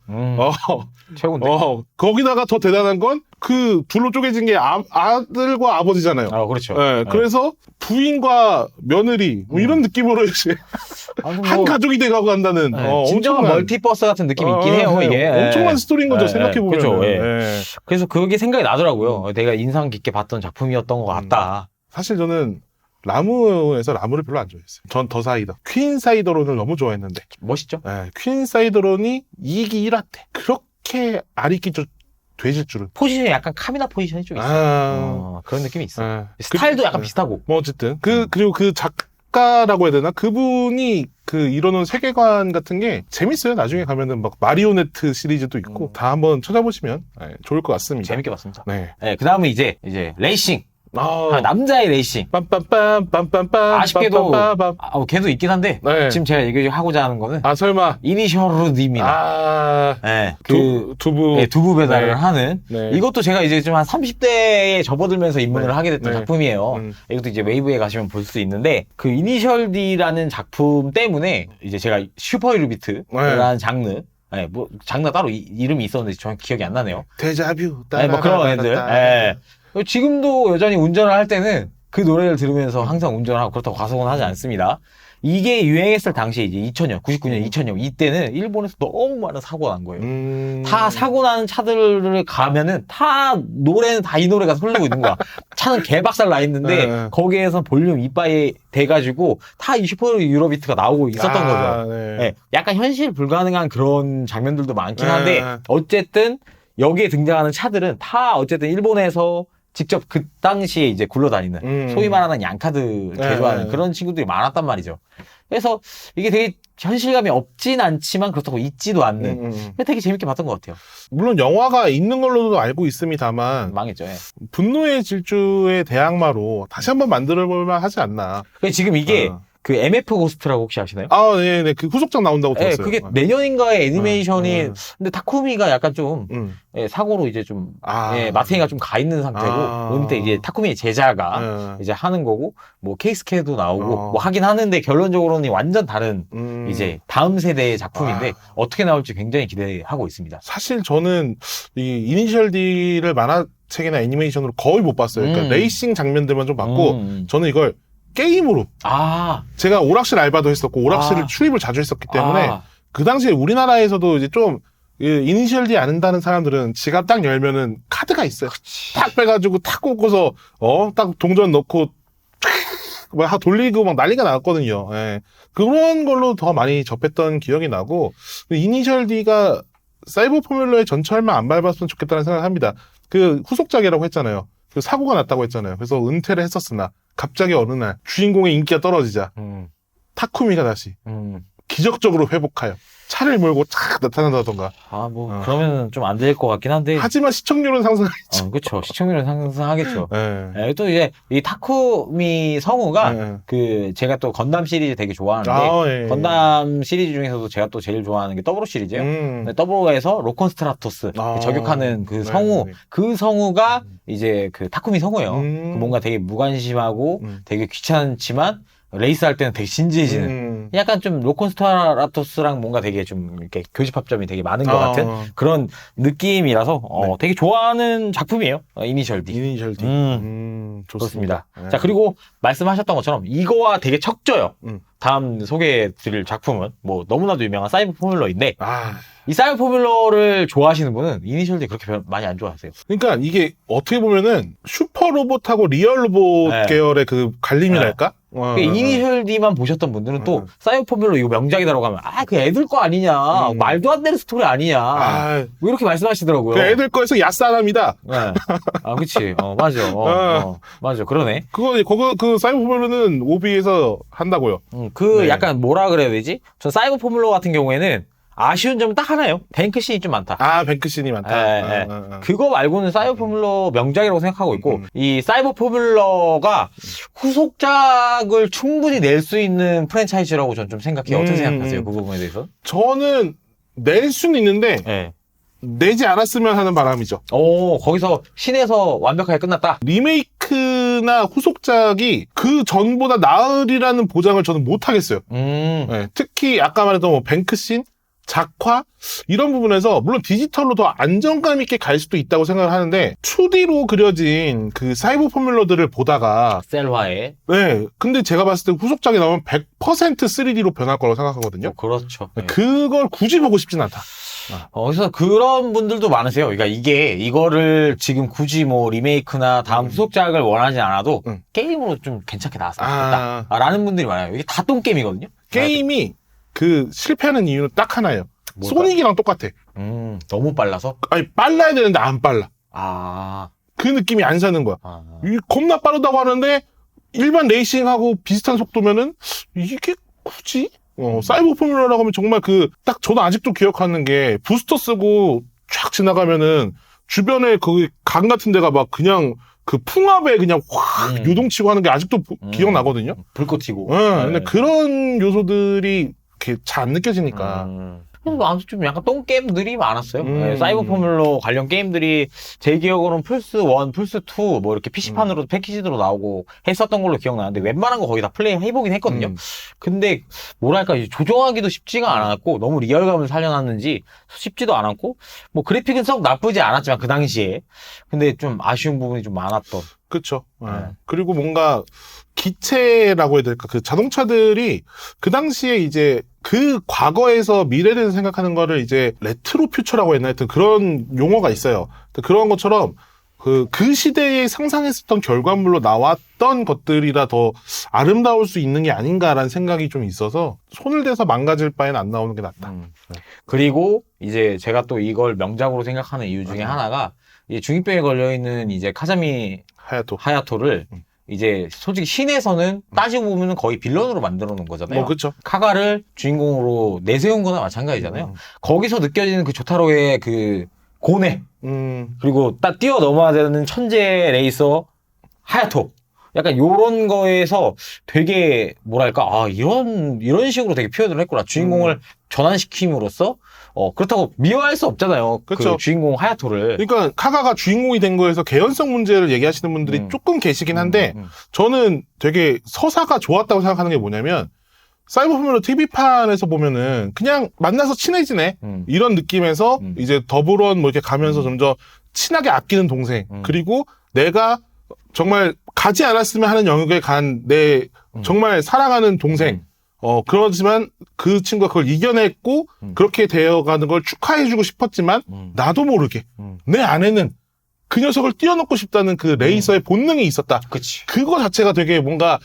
최고인데. 거기다가 더 대단한 건 그 둘로 쪼개진 게 아들과 아버지잖아요. 그렇죠. 그래서 부인과 며느리 뭐 이런 느낌으로 이제 한 가족이 돼가고 한다는 진정한 멀티버스 같은 느낌이 있긴 해요. 이게 엄청난 스토리인 거죠. 생각해보면. 그렇죠. 그래서 그게 생각이 나더라고요. 내가 인상 깊게 봤던 작품이었던 것 같다. 사실 저는 라무에서 라무를 별로 안 좋아했어요. 전 더 사이더. 퀸 사이더론을 너무 좋아했는데. 멋있죠? 퀸 사이더론이 2기 1화 때 그렇게 아리끼 되질 줄은. 포지션이 약간 카미나 포지션이 좀 있어요. 그런 느낌이 있어. 스타일도 약간 비슷하고. 뭐 어쨌든 그리고 그 작가라고 해야 되나? 그분이 그 이뤄놓은 세계관 같은 게 재밌어요. 나중에 가면은 막 마리오네트 시리즈도 있고 다 한번 찾아보시면 좋을 것 같습니다. 재밌게 봤습니다. 네. 그 다음은 이제 레이싱. 남자의 레이싱. 빰빰빰빰빰빰. 아쉽게도 걔도 있긴 한데 네. 지금 제가 얘기하고자 하는 거는 설마. 이니셜드입니다. 네, 두부. 네, 두부 배달을 네. 하는. 네. 이것도 제가 이제 좀 한 30대에 접어들면서 입문을 네. 하게 됐던 네. 작품이에요. 이것도 이제 웨이브에 가시면 볼 수 있는데 그 이니셜 D라는 작품 때문에 이제 제가 슈퍼히어로비트라는 장르. 네, 뭐 장르 따로 이름이 있었는데 정확히 기억이 안 나네요. 데자뷰. 네, 뭐 그런 애들. 네. 지금도 여전히 운전을 할 때는 그 노래를 들으면서 항상 운전을 하고 그렇다고 과속은 하지 않습니다. 이게 유행했을 당시에 이제 2000년, 99년, 2000년 이때는 일본에서 너무 많은 사고가 난 거예요. 다 사고 나는 차들을 가면은 다 노래는 다 이 노래가 흐르고 있는 거야. 차는 개박살 나 있는데 거기에서 볼륨 이빠이 돼가지고 다 이 슈퍼 유로비트가 나오고 있었던 거죠. 네. 네, 약간 현실 불가능한 그런 장면들도 많긴 한데 어쨌든 여기에 등장하는 차들은 다 어쨌든 일본에서 직접 그 당시에 이제 굴러다니는 소위 말하는 양카드 개조하는 그런 친구들이 많았단 말이죠. 그래서 이게 되게 현실감이 없진 않지만 그렇다고 있지도 않는 되게 재밌게 봤던 것 같아요. 물론 영화가 있는 걸로도 알고 있습니다만 망했죠. 예. 분노의 질주의 대항마로 다시 한번 만들어볼만 하지 않나. 지금 이게 그 MF 고스트라고 혹시 아시나요? 네네. 그 후속작 나온다고 들었어요. 그게 내년인가에 애니메이션이 근데 타쿠미가 약간 좀 사고로 이제 좀 마탱이가 좀 가 있는 상태고 근데 이제 타쿠미의 제자가 이제 하는 거고 뭐 케이스케도 나오고 뭐 하긴 하는데 결론적으로는 완전 다른 이제 다음 세대의 작품인데 어떻게 나올지 굉장히 기대하고 있습니다. 사실 저는 이 이니셜 D를 만화책이나 애니메이션으로 거의 못 봤어요. 그러니까 레이싱 장면들만 좀 봤고 저는 이걸 게임으로. 제가 오락실 알바도 했었고, 오락실을 출입을 자주 했었기 때문에, 그 당시에 우리나라에서도 이제 좀, 이니셜 D 아는다는 사람들은 지갑 딱 열면은 카드가 있어요. 탁 빼가지고 탁 꽂고서, 딱 동전 넣고, 막 돌리고 막 난리가 났거든요. 예. 그런 걸로 더 많이 접했던 기억이 나고, 이니셜 D가 사이버 포뮬러의 전철만 안 밟았으면 좋겠다는 생각을 합니다. 그 후속작이라고 했잖아요. 그 사고가 났다고 했잖아요. 그래서 은퇴를 했었으나, 갑자기 어느 날 주인공의 인기가 떨어지자 타쿠미가 다시 기적적으로 회복하여 차를 몰고 착 나타난다던가. 그러면 좀 안 될 것 같긴 한데. 하지만 시청률은 상승하겠죠. 그렇죠. 시청률은 상승하겠죠. 네. 또 이제 이 타쿠미 성우가 그 제가 또 건담 시리즈 되게 좋아하는데 건담 시리즈 중에서도 제가 또 제일 좋아하는 게 더블 시리즈예요. 더블에서 로콘 스트라토스 저격하는 그 성우, 그 성우가 이제 그 타쿠미 성우예요. 그 뭔가 되게 무관심하고 되게 귀찮지만 레이스 할 때는 되게 진지해지는 약간 좀 로콘스타라토스랑 뭔가 되게 좀 이렇게 교집합점이 되게 많은 것 같은 그런 느낌이라서 되게 좋아하는 작품이에요. 이니셜 D. 좋습니다. 자, 그리고 말씀하셨던 것처럼 이거와 되게 척져요. 다음 소개해드릴 작품은 뭐 너무나도 유명한 사이버 포뮬러인데 이 사이버 포뮬러를 좋아하시는 분은 이니셜 D 그렇게 많이 안 좋아하세요. 그러니까 이게 어떻게 보면은 슈퍼 로봇하고 리얼 로봇 계열의 그 갈림이랄까? 이니셜 D만 보셨던 분들은 또 사이버 포뮬러 이거 명작이다라고 하면 그 애들 거 아니냐 말도 안 되는 스토리 아니냐 뭐 이렇게 말씀하시더라고요. 그 애들 거에서 야싸남이다. 그치. 맞아. 맞아. 그러네. 그 사이버 포뮬러는 오비에서 한다고요. 약간 뭐라 그래야 되지? 전 사이버 포뮬러 같은 경우에는 아쉬운 점은 딱 하나예요. 뱅크씬이 좀 많다. 뱅크씬이 많다. 그거 말고는 사이버 포뮬러 명작이라고 생각하고 있고, 이 사이버 포뮬러가 후속작을 충분히 낼 수 있는 프랜차이즈라고 전 좀 생각해요. 어떻게 생각하세요? 그 부분에 대해서? 저는 낼 수는 있는데, 내지 않았으면 하는 바람이죠. 거기서 신에서 완벽하게 끝났다? 리메이크나 후속작이 그 전보다 나으리라는 보장을 저는 못 하겠어요. 특히 아까 말했던 뭐 뱅크씬? 작화? 이런 부분에서 물론 디지털로 더 안정감 있게 갈 수도 있다고 생각을 하는데 2D로 그려진 그 사이버 포뮬러들을 보다가 셀화에 근데 제가 봤을 때 후속작이 나오면 100% 3D로 변할 거라고 생각하거든요. 그렇죠. 그걸 굳이 보고 싶진 않다. 그래서 그런 분들도 많으세요. 그러니까 이거를 지금 굳이 뭐 리메이크나 다음 후속작을 원하지 않아도 게임으로 좀 괜찮게 나왔으면 좋겠다. 라는 분들이 많아요. 이게 다 똥게임이거든요. 게임이 그 실패하는 이유는 딱 하나예요. 뭘까? 소닉이랑 똑같아. 너무 빨라서? 아니 빨라야 되는데 안 빨라. 그 느낌이 안 사는 거야. 겁나 빠르다고 하는데 일반 레이싱하고 비슷한 속도면은 이게 굳이? 사이버 포뮬러라고 하면 정말 딱 저도 아직도 기억하는 게 부스터 쓰고 쫙 지나가면은 주변에 강 같은 데가 막 그냥 그 풍압에 그냥 확 요동치고 하는 게 아직도 기억나거든요. 불꽃 튀고. 근데 그런 요소들이 이렇게 잘 안 느껴지니까. 그래서 아무튼 좀 약간 똥게임들이 많았어요. 네, 사이버 포뮬러 관련 게임들이 제 기억으로는 플스1, 플스2 뭐 이렇게 PC판으로 패키지로 나오고 했었던 걸로 기억나는데 웬만한 거 거의 다 플레이 해보긴 했거든요. 근데 뭐랄까 조정하기도 쉽지가 않았고 너무 리얼감을 살려놨는지 쉽지도 않았고 뭐 그래픽은 썩 나쁘지 않았지만 그 당시에 근데 좀 아쉬운 부분이 좀 많았던. 그렇죠. 그리고 뭔가 기체라고 해야 될까? 그 자동차들이 그 당시에 이제 그 과거에서 미래에 대해서 생각하는 거를 이제 레트로 퓨처라고 했나 하여튼 그런 용어가 있어요. 그런 것처럼 그 시대에 상상했었던 결과물로 나왔던 것들이라 더 아름다울 수 있는 게 아닌가라는 생각이 좀 있어서 손을 대서 망가질 바에는 안 나오는 게 낫다. 그리고 이제 제가 또 이걸 명작으로 생각하는 이유 중에 하나가 이제 중이병에 걸려있는 이제 카자미 하야토를 이제 솔직히 신에서는 따지고 보면 거의 빌런으로 만들어 놓은 거잖아요. 그렇죠. 카가를 주인공으로 내세운 거나 마찬가지잖아요. 거기서 느껴지는 그 조타로의 그 고뇌 그리고 딱 뛰어넘어야 되는 천재 레이서 하야토 약간 요런 거에서 되게 뭐랄까 이런 식으로 되게 표현을 했구나. 주인공을 전환시킴으로써 그렇다고 미워할 수 없잖아요. 그쵸. 그 주인공 하야토를. 그러니까 카가가 주인공이 된 거에서 개연성 문제를 얘기하시는 분들이 조금 계시긴 한데 저는 되게 서사가 좋았다고 생각하는 게 뭐냐면 사이버 포뮬러 TV판에서 보면은 그냥 만나서 친해지네 이런 느낌에서 이제 더불어 뭐 이렇게 가면서 점점 친하게 아끼는 동생 그리고 내가 정말 가지 않았으면 하는 영역에 간 내 정말 사랑하는 동생 그렇지만 그 친구가 그걸 이겨냈고 그렇게 되어가는 걸 축하해주고 싶었지만 나도 모르게 내 안에는 그 녀석을 뛰어넘고 싶다는 그 레이서의 본능이 있었다. 그치. 그거 자체가 되게 뭔가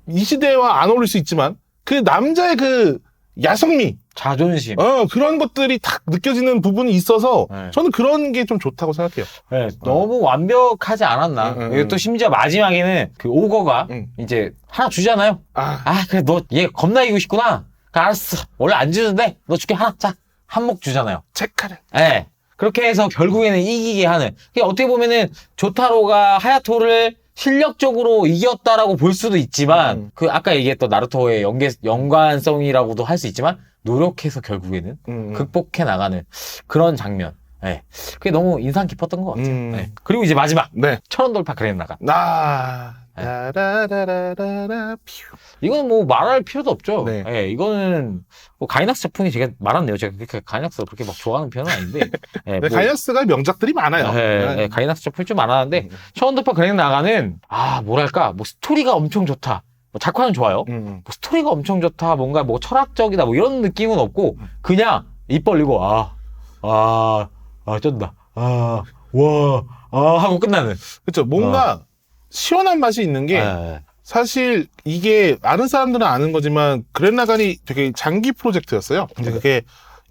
이 시대와 안 어울릴 수 있지만 그 남자의 그 야성미 자존심 그런 것들이 딱 느껴지는 부분이 있어서 저는 그런 게 좀 좋다고 생각해요. 네, 너무 완벽하지 않았나. 그리고 또 심지어 마지막에는 그 오거가 이제 하나 주잖아요. 그래 너 얘 겁나 이기고 싶구나. 알았어. 원래 안 주는데 너 줄게 하나. 자, 한몫 주잖아요. 체카를. 네. 그렇게 해서 결국에는 이기게 하는. 어떻게 보면은 조타로가 하야토를 실력적으로 이겼다라고 볼 수도 있지만 그 아까 얘기했던 나루토의 연관성이라고도 할 수 있지만 노력해서 결국에는 극복해 나가는 그런 장면. 네. 그게 너무 인상 깊었던 것 같아요. 네. 그리고 이제 마지막. 네. 천원 돌파 그랜라간. 라라라라라 이거는 뭐 말할 필요도 없죠. 네. 네, 이거는 뭐 가이낙스 작품이 제가 말았네요. 제가 그렇게 가이낙스를 그렇게 막 좋아하는 편은 아닌데. 네, 가이낙스가 명작들이 많아요. 네, 가이낙스 작품이 좀 많았는데 천원 돌파 그랜라간은 뭐랄까 뭐 스토리가 엄청 좋다. 뭐 작화는 좋아요. 뭐 스토리가 엄청 좋다. 뭔가 뭐 철학적이다. 뭐 이런 느낌은 없고 그냥 입 벌리고 쩐다. 하고 끝나는. 그렇죠. 뭔가 시원한 맛이 있는 게 사실 이게 아는 사람들은 아는 거지만 그랜라간이 되게 장기 프로젝트였어요. 근데 그게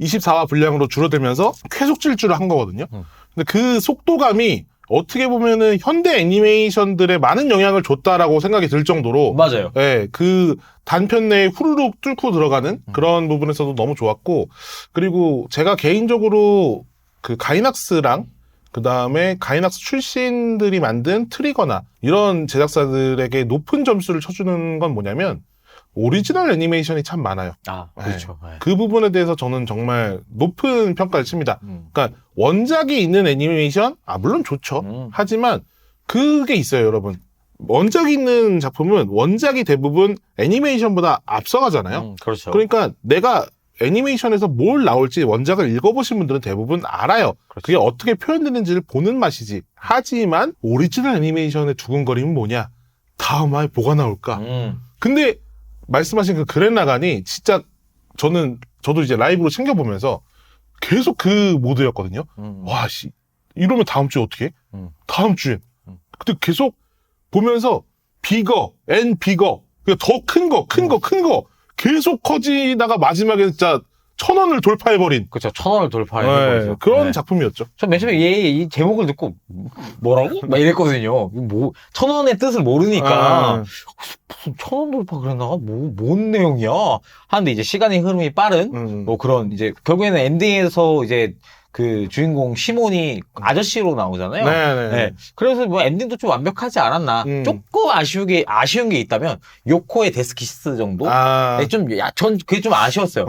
24화 분량으로 줄어들면서 계속 질주를 한 거거든요. 근데 그 속도감이 어떻게 보면은 현대 애니메이션들에 많은 영향을 줬다라고 생각이 들 정도로 맞아요. 네, 그 단편 내에 후루룩 뚫고 들어가는 그런 부분에서도 너무 좋았고 그리고 제가 개인적으로 그 가이낙스랑 그 다음에 가이낙스 출신들이 만든 트리거나 이런 제작사들에게 높은 점수를 쳐주는 건 뭐냐면 오리지널 애니메이션이 참 많아요. 그렇죠. 네. 그 부분에 대해서 저는 정말 높은 평가를 칩니다. 그러니까 원작이 있는 애니메이션, 물론 좋죠. 하지만 그게 있어요, 여러분. 원작이 있는 작품은 원작이 대부분 애니메이션보다 앞서가잖아요. 그렇죠. 그러니까 내가 애니메이션에서 뭘 나올지 원작을 읽어보신 분들은 대부분 알아요. 그렇죠. 그게 어떻게 표현되는지를 보는 맛이지. 하지만 오리지널 애니메이션의 두근거림은 뭐냐? 다음 화에 뭐가 나올까? 근데 말씀하신 그 그랜라간이 진짜 저도 이제 라이브로 챙겨보면서 계속 그 모드였거든요. 이러면 다음 주에 어떻게 해? 다음 주엔. 근데 계속 보면서 비거, 더 큰 거. 계속 커지다가 마지막에 진짜 1,000원을 돌파해버린. 그렇죠. 1,000원을 돌파해버린. 그런 작품이었죠. 전 맨 처음에 이 제목을 듣고 뭐라고? 막 이랬거든요. 1,000원의 뜻을 모르니까 무슨 1,000원 돌파 그랬나? 뭔 내용이야? 하는데 이제 시간의 흐름이 빠른 뭐 그런 이제 결국에는 엔딩에서 이제 그 주인공 시몬이 아저씨로 나오잖아요. 네네. 네. 그래서 뭐 엔딩도 좀 완벽하지 않았나. 조금 아쉬운 게 있다면 요코의 데스키스 정도. 네, 전 그게 좀 아쉬웠어요.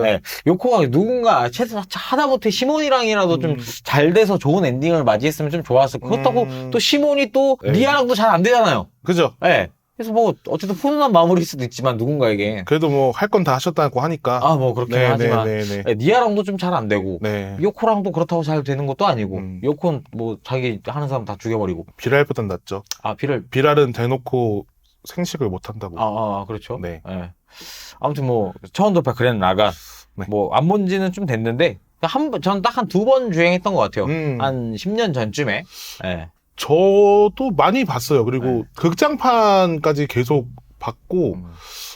네. 요코가 누군가 하다못해 시몬이랑이라도 좀 잘 돼서 좋은 엔딩을 맞이했으면 좀 좋았을. 그렇다고 또 시몬이 또 리아랑도 잘 안 되잖아요. 그죠? 네. 그래서 뭐 어쨌든 훈훈한 마무리일 수도 있지만 누군가에게 그래도 뭐 할 건 다 하셨다고 하니까 뭐 그렇긴 하지만 니아랑도 좀 잘 안 되고 요코랑도 그렇다고 잘 되는 것도 아니고 요코는 뭐 자기 하는 사람 다 죽여버리고 비랄보단 낫죠. 비랄은 대놓고 생식을 못 한다고. 그렇죠. 네. 아무튼 뭐 처음도파 그랜 라가 뭐 안 본 지는 좀 됐는데 전 딱 한 2번 주행했던 것 같아요. 한 10년 전쯤에. 저도 많이 봤어요. 그리고 극장판까지 계속 봤고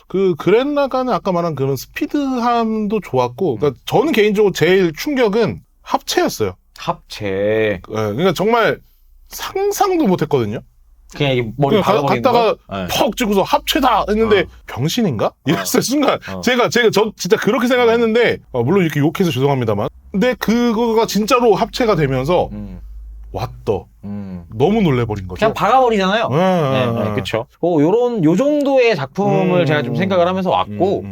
그 그랜라가는 아까 말한 그런 스피드함도 좋았고 그러니까 저는 개인적으로 제일 충격은 합체였어요. 합체. 그러니까 정말 상상도 못했거든요. 그냥 이게 머리 갔다가 퍽 찍고서 합체다 했는데 병신인가? 이랬어요 순간. 제가 저 진짜 그렇게 생각을 했는데 물론 이렇게 욕해서 죄송합니다만. 근데 그거가 진짜로 합체가 되면서 왔더. 너무 놀래버린 거죠. 그냥 박아버리잖아요. 그렇죠. 요 정도의 작품을 제가 좀 생각을 하면서 왔고,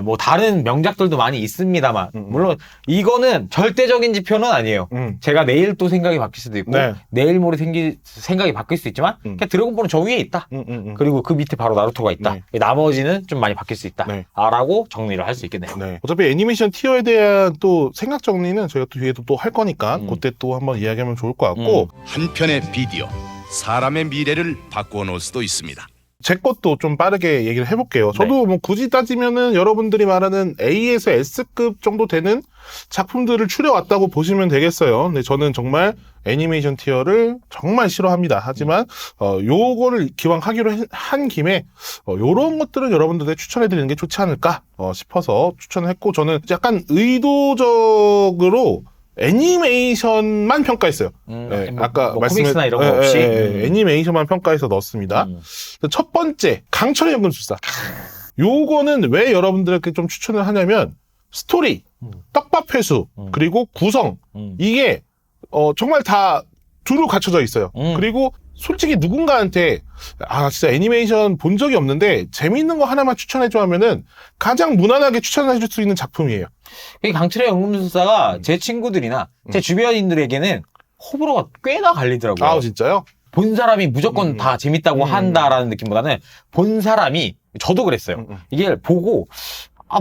뭐 다른 명작들도 많이 있습니다만, 물론 이거는 절대적인 지표는 아니에요. 제가 내일 또 생각이 바뀔 수도 있고, 내일 모레 생각이 바뀔 수도 있지만, 그냥 드래곤볼은 저 위에 있다. 그리고 그 밑에 바로 나루토가 있다. 나머지는 좀 많이 바뀔 수 있다. 라고 정리를 할 수 있겠네요. 어차피 애니메이션 티어에 대한 또 생각 정리는 저희가 또 뒤에도 또 할 거니까, 그때 또 한번 이야기하면 좋을 것 같고, 한 편의 비디오, 사람의 미래를 바꾸어 놓을 수도 있습니다. 제 것도 좀 빠르게 얘기를 해볼게요. 저도 뭐 굳이 따지면은 여러분들이 말하는 A에서 S급 정도 되는 작품들을 추려왔다고 보시면 되겠어요. 근데 저는 정말 애니메이션 티어를 정말 싫어합니다. 하지만 요거를 기왕 하기로 한 김에 요런 것들은 여러분들에게 추천해드리는 게 좋지 않을까 싶어서 추천을 했고, 저는 약간 의도적으로 애니메이션만 평가했어요. 아까 코믹스나 이런 거 없이 애니메이션만 평가해서 넣었습니다. 첫 번째, 강철의 연금술사. 요거는 왜 여러분들에게 좀 추천을 하냐면 스토리, 떡밥 회수, 그리고 구성, 이게 정말 다 두루 갖춰져 있어요. 그리고 솔직히 누군가한테 진짜 애니메이션 본 적이 없는데 재미있는 거 하나만 추천해줘 하면은 가장 무난하게 추천해줄 수 있는 작품이에요. 강철의 연금술사가 제 친구들이나 제 주변인들에게는 호불호가 꽤나 갈리더라고요. 진짜요? 본 사람이 무조건 다 재밌다고 한다라는 느낌보다는 본 사람이, 저도 그랬어요. 이게 보고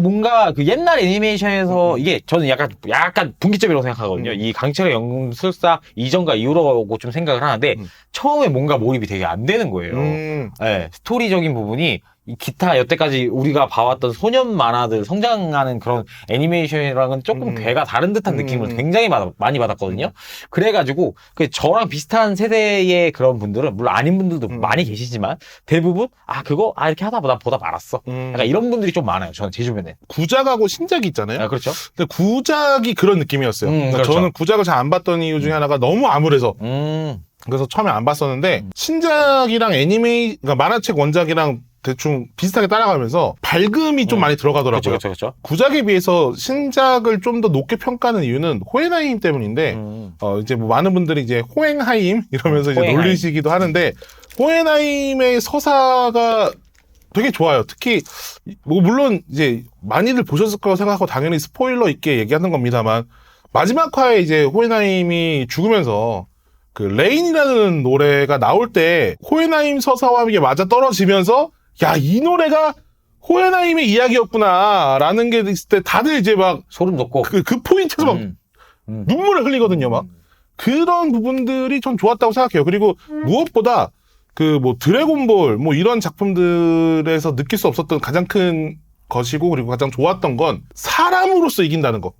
뭔가 그 옛날 애니메이션에서 이게 저는 약간 분기점이라고 생각하거든요. 이 강철의 연금술사 이전과 이후라고 좀 생각을 하는데 처음에 뭔가 몰입이 되게 안 되는 거예요. 스토리적인 부분이 이 기타 여태까지 우리가 봐왔던 소년 만화들 성장하는 그런 애니메이션이랑은 조금 궤가 다른 듯한 느낌을 굉장히 많이 받았거든요. 그래가지고 저랑 비슷한 세대의 그런 분들은, 물론 아닌 분들도 많이 계시지만 대부분 그거 이렇게 하다 보다 말았어. 약간 이런 분들이 좀 많아요. 저는 제 주변에. 구작하고 신작이 있잖아요. 그렇죠. 근데 구작이 그런 느낌이었어요. 그러니까 그렇죠. 저는 구작을 잘 안 봤던 이유 중에 하나가 너무 암울해서. 그래서 처음에 안 봤었는데 신작이랑 그러니까 만화책 원작이랑 대충 비슷하게 따라가면서 밝음이 좀 많이 들어가더라고요. 그렇죠. 구작에 비해서 신작을 좀 더 높게 평가하는 이유는 호헨하임 때문인데 이제 뭐 많은 분들이 이제 호행하임 이러면서 이제 놀리시기도 하는데, 호헨하임의 서사가 되게 좋아요. 특히 뭐 물론 이제 많이들 보셨을 거라고 생각하고 당연히 스포일러 있게 얘기하는 겁니다만, 마지막 화에 이제 호헨하임이 죽으면서 그 레인이라는 노래가 나올 때 호헨하임 서사와 이게 맞아 떨어지면서 이 노래가 호헨하임의 이야기였구나 라는 게 있을 때 다들 이제 막 소름 돋고 그 포인트에서 막 눈물을 흘리거든요. 막 그런 부분들이 전 좋았다고 생각해요. 그리고 무엇보다 그 뭐 드래곤볼 뭐 이런 작품들에서 느낄 수 없었던 가장 큰 것이고, 그리고 가장 좋았던 건 사람으로서 이긴다는 거.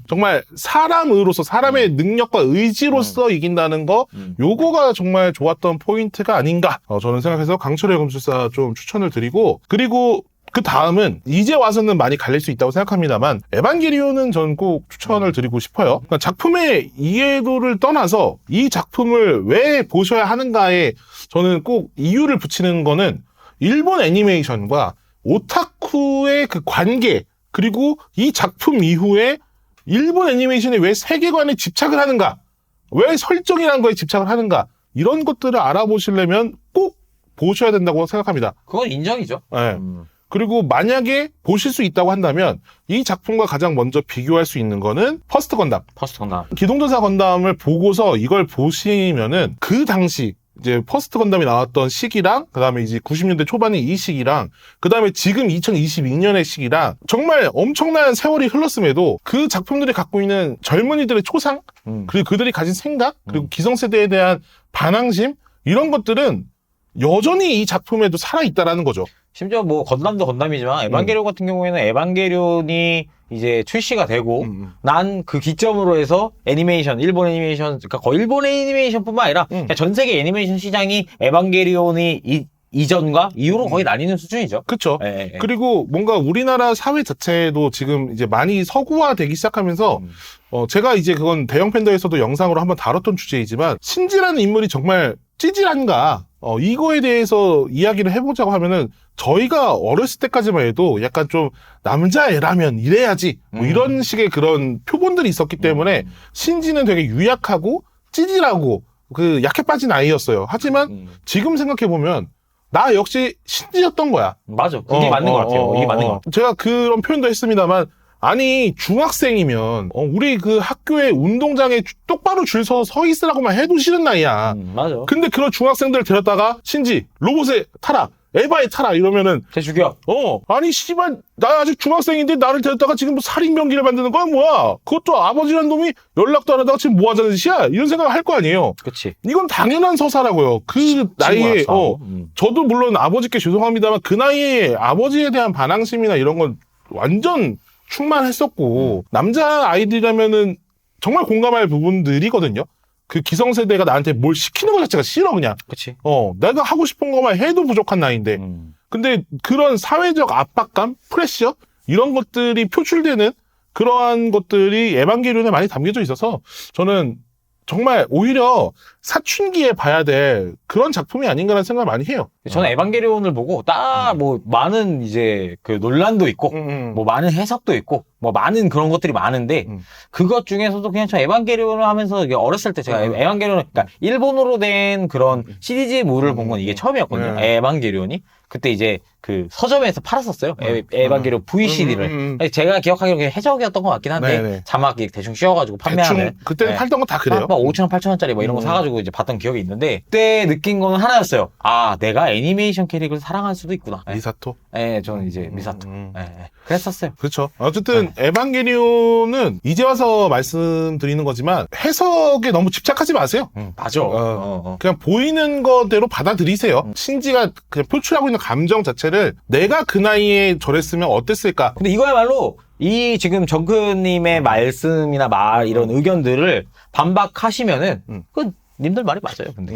정말 사람으로서, 사람의 능력과 의지로서 이긴다는 거. 요거가 정말 좋았던 포인트가 아닌가 저는 생각해서 강철의 연금술사 좀 추천을 드리고, 그리고 그 다음은 이제 와서는 많이 갈릴 수 있다고 생각합니다만 에반게리온은 전 꼭 추천을 드리고 싶어요. 그러니까 작품의 이해도를 떠나서 이 작품을 왜 보셔야 하는가에 저는 꼭 이유를 붙이는 거는 일본 애니메이션과 오타쿠의 그 관계, 그리고 이 작품 이후에 일본 애니메이션이 왜 세계관에 집착을 하는가? 왜 설정이라는 거에 집착을 하는가? 이런 것들을 알아보시려면 꼭 보셔야 된다고 생각합니다. 그건 인정이죠. 네. 그리고 만약에 보실 수 있다고 한다면 이 작품과 가장 먼저 비교할 수 있는 거는 퍼스트 건담. 퍼스트 건담. 기동전사 건담을 보고서 이걸 보시면은 그 당시 이제 퍼스트 건담이 나왔던 시기랑 그다음에 이제 90년대 초반의 이 시기랑 그다음에 지금 2022년의 시기랑 정말 엄청난 세월이 흘렀음에도 그 작품들이 갖고 있는 젊은이들의 초상 그리고 그들이 가진 생각 그리고 기성세대에 대한 반항심 이런 것들은 여전히 이 작품에도 살아있다라는 거죠. 심지어 뭐 건담도 건담이지만 에반게리온 같은 경우에는 에반게리온이 이제 출시가 되고 난 그 기점으로 해서 애니메이션, 일본 애니메이션, 그러니까 거의 일본 애니메이션뿐만 아니라 그냥 전 세계 애니메이션 시장이 에반게리온이 이전과 이후로 거의 나뉘는 수준이죠. 그렇죠. 그리고 뭔가 우리나라 사회 자체도 지금 이제 많이 서구화되기 시작하면서 제가 이제 그건 대형 팬더에서도 영상으로 한번 다뤘던 주제이지만 신지라는 인물이 정말 찌질한가 이거에 대해서 이야기를 해보자고 하면은 저희가 어렸을 때까지만 해도 약간 좀 남자애라면 이래야지 뭐 이런 식의 그런 표본들이 있었기 때문에 신지는 되게 유약하고 찌질하고 그 약해 빠진 아이였어요. 하지만 지금 생각해보면 나 역시 신지였던 거야. 맞아. 그게 맞는 것 같아요. 이게 맞는 것 같아요. 제가 그런 표현도 했습니다만 아니 중학생이면 우리 그 학교의 운동장에 똑바로 줄 서 있으라고만 해도 싫은 나이야. 맞아. 근데 그런 중학생들 데렸다가 신지 로봇에 타라 에바에 타라 이러면은 쟤 죽여. 아니 씨발 나 아직 중학생인데 나를 데렸다가 지금 뭐 살인 병기를 만드는 거야 뭐야? 그것도 아버지란 놈이 연락도 안 하다가 지금 뭐 하자는 짓이야? 이런 생각을 할 거 아니에요. 그치. 이건 당연한 서사라고요. 그 나이에 저도 물론 아버지께 죄송합니다만 그 나이에 아버지에 대한 반항심이나 이런 건 완전 충만했었고 남자 아이들이라면은 정말 공감할 부분들이거든요. 그 기성세대가 나한테 뭘 시키는 것 자체가 싫어 그냥. 그치. 내가 하고 싶은 것만 해도 부족한 나이인데. 근데 그런 사회적 압박감, 프레셔 이런 것들이 표출되는 그러한 것들이 에반게리온에 많이 담겨져 있어서 저는 정말 오히려 사춘기에 봐야 될 그런 작품이 아닌가라는 생각을 많이 해요. 저는 에반게리온을 보고 뭐 많은 이제 그 논란도 있고 뭐 많은 해석도 있고 뭐 많은 그런 것들이 많은데 그것 중에서도 그냥 저 에반게리온을 하면서 이게 어렸을 때 제가 에반게리온 그러니까 일본어로 된 그런 시리즈물을 본 건 이게 처음이었거든요. 에반게리온이 그때 이제 그 서점에서 팔았었어요. 에반게리온 VCD를. 제가 기억하기로는 해적이었던 것 같긴 한데 네네. 자막이 대충 씌워가지고 판매하는. 그때는 팔던 거 다 그래요. 5,000원, 8,000원짜리 뭐 이런 거 사가지고 이제 봤던 기억이 있는데 그때 느낀 거는 하나였어요. 아, 내가 애니메이션 캐릭을 사랑할 수도 있구나. 미사토? 저는 이제 미사토. 그랬었어요. 그렇죠. 어쨌든 에반게리온은 이제 와서 말씀드리는 거지만 해석에 너무 집착하지 마세요. 맞아. 그냥 보이는 거대로 받아들이세요. 신지가 그냥 표출하고 있는 감정 자체를 내가 그 나이에 저랬으면 어땠을까. 근데 이거야말로 이 지금 정크님의 말씀이나 이런 의견들을 반박하시면은 그 님들 말이 맞아요. 근데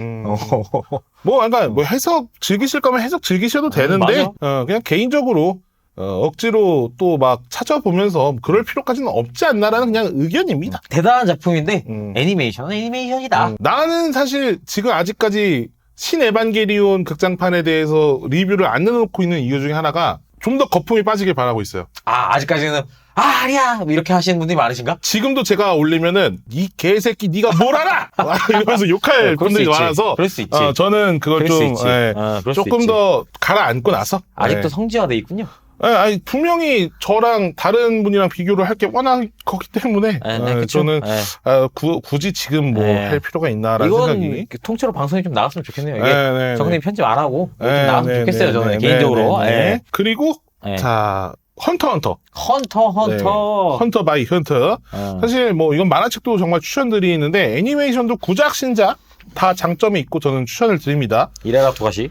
그러니까 뭐 해석 즐기실 거면 해석 즐기셔도 되는데 그냥 개인적으로 억지로 또 막 찾아보면서 그럴 필요까지는 없지 않나라는 그냥 의견입니다. 대단한 작품인데 애니메이션은 애니메이션이다. 나는 사실 지금 아직까지 신 에반게리온 극장판에 대해서 리뷰를 안 내놓고 있는 이유 중에 하나가 좀 더 거품이 빠지길 바라고 있어요. 아직까지는 아니야 이렇게 하시는 분들이 많으신가? 지금도 제가 올리면은 이 개새끼 네가 뭘 알아? 이러면서 욕할 분들이 많아서 그럴 수 있지. 저는 그걸 좀 조금 더 가라앉고 나서 아직도 성지화돼 있군요. 아니 분명히 저랑 다른 분이랑 비교를 할 게 뻔한 거기 때문에 저는 굳이 지금 뭐 할 필요가 있나라는 생각이. 통째로 방송이 좀 나갔으면 좋겠네요. 이게 정님 편집 안 하고 좀 나갔으면 좋겠어요. 저는 개인적으로. 그리고 자 헌터 헌터 바이 헌터. 사실 뭐 이건 만화책도 정말 추천드리는데 애니메이션도 구작 신작 다 장점이 있고 저는 추천을 드립니다. 이래라 토가시.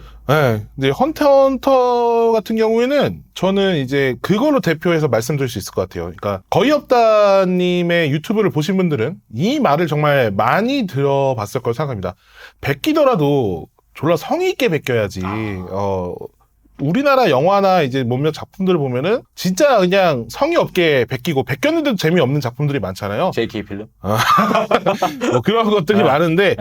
이제 헌터 같은 경우에는 저는 이제 그걸로 대표해서 말씀드릴 수 있을 것 같아요. 그러니까 거의 없다님의 유튜브를 보신 분들은 이 말을 정말 많이 들어봤을 거라고 생각합니다. 베끼더라도 졸라 성의 있게 베껴야지. 우리나라 영화나 이제 몇몇 작품들을 보면은 진짜 그냥 성의 없게 베끼고 베꼈는데도 재미없는 작품들이 많잖아요. JK 필름? 뭐 그런 것들이 많은데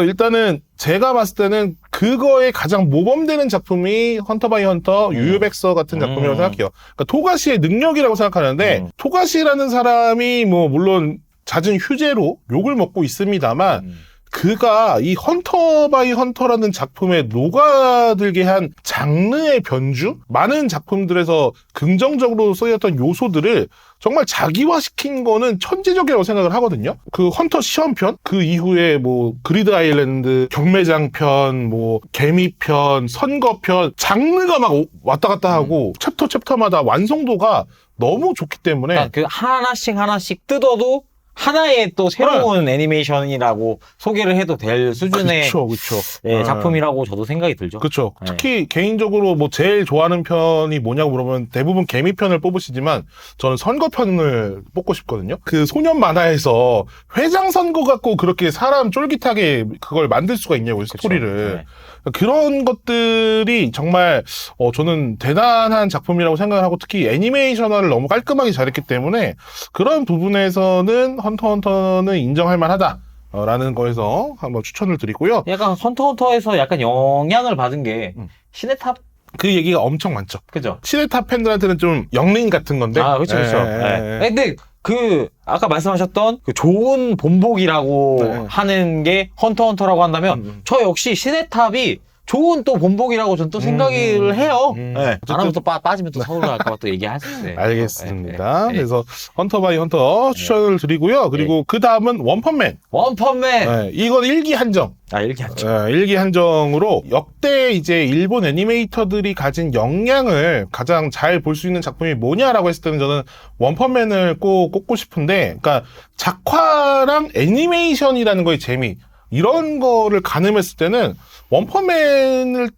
일단은 제가 봤을 때는 그거에 가장 모범되는 작품이 헌터 바이 헌터 유유백서 같은 작품이라고 생각해요. 그러니까 토가시의 능력이라고 생각하는데 토가시라는 사람이 뭐 물론 잦은 휴재로 욕을 먹고 있습니다만 그가 이 헌터 바이 헌터라는 작품에 녹아들게 한 장르의 변주? 많은 작품들에서 긍정적으로 쓰였던 요소들을 정말 자기화시킨 거는 천재적이라고 생각을 하거든요. 그 헌터 시험편, 그 이후에 뭐 그리드 아일랜드, 경매장편, 뭐 개미편, 선거편, 장르가 막 왔다 갔다 하고 챕터마다 완성도가 너무 좋기 때문에 그러니까 그 하나씩 뜯어도 하나의 또 새로운 애니메이션이라고 소개를 해도 될 수준의 그쵸. 예, 작품이라고 저도 생각이 들죠. 그렇죠. 네. 특히 개인적으로 뭐 제일 좋아하는 편이 뭐냐고 물어보면 대부분 개미편을 뽑으시지만 저는 선거편을 뽑고 싶거든요. 그 소년 만화에서 회장 선거 갖고 그렇게 사람 쫄깃하게 그걸 만들 수가 있냐고요, 스토리를. 네. 그런 것들이 정말 저는 대단한 작품이라고 생각을 하고 특히 애니메이션화를 너무 깔끔하게 잘했기 때문에 그런 부분에서는 헌터는 인정할 만하다. 라는 거에서 한번 추천을 드리고요. 약간 헌터헌터에서 약간 영향을 받은 게 시네탑 그 얘기가 엄청 많죠. 그죠? 시네탑 팬들한테는 좀 영린 같은 건데. 아, 그렇죠. 네. 근데 그 아까 말씀하셨던 그 좋은 본보기라고 하는 게 헌터헌터라고 한다면 저 역시 시네탑이 좋은 또 본보기라고 저는 또 생각을 해요. 네. 안 하면 또 빠지면 또 서울 갈까봐 또 얘기할 수 있어요. 알겠습니다. 그래서 헌터 바이 헌터 추천을 드리고요. 그리고 그 다음은 원펀맨. 원펀맨. 이건 일기 한정. 일기 한정. 일기 한정으로 역대 이제 일본 애니메이터들이 가진 역량을 가장 잘 볼 수 있는 작품이 뭐냐라고 했을 때는 저는 원펀맨을 꼭 꼽고 싶은데, 그러니까 작화랑 애니메이션이라는 거의 재미. 이런 거를 가늠했을 때는 원펀맨을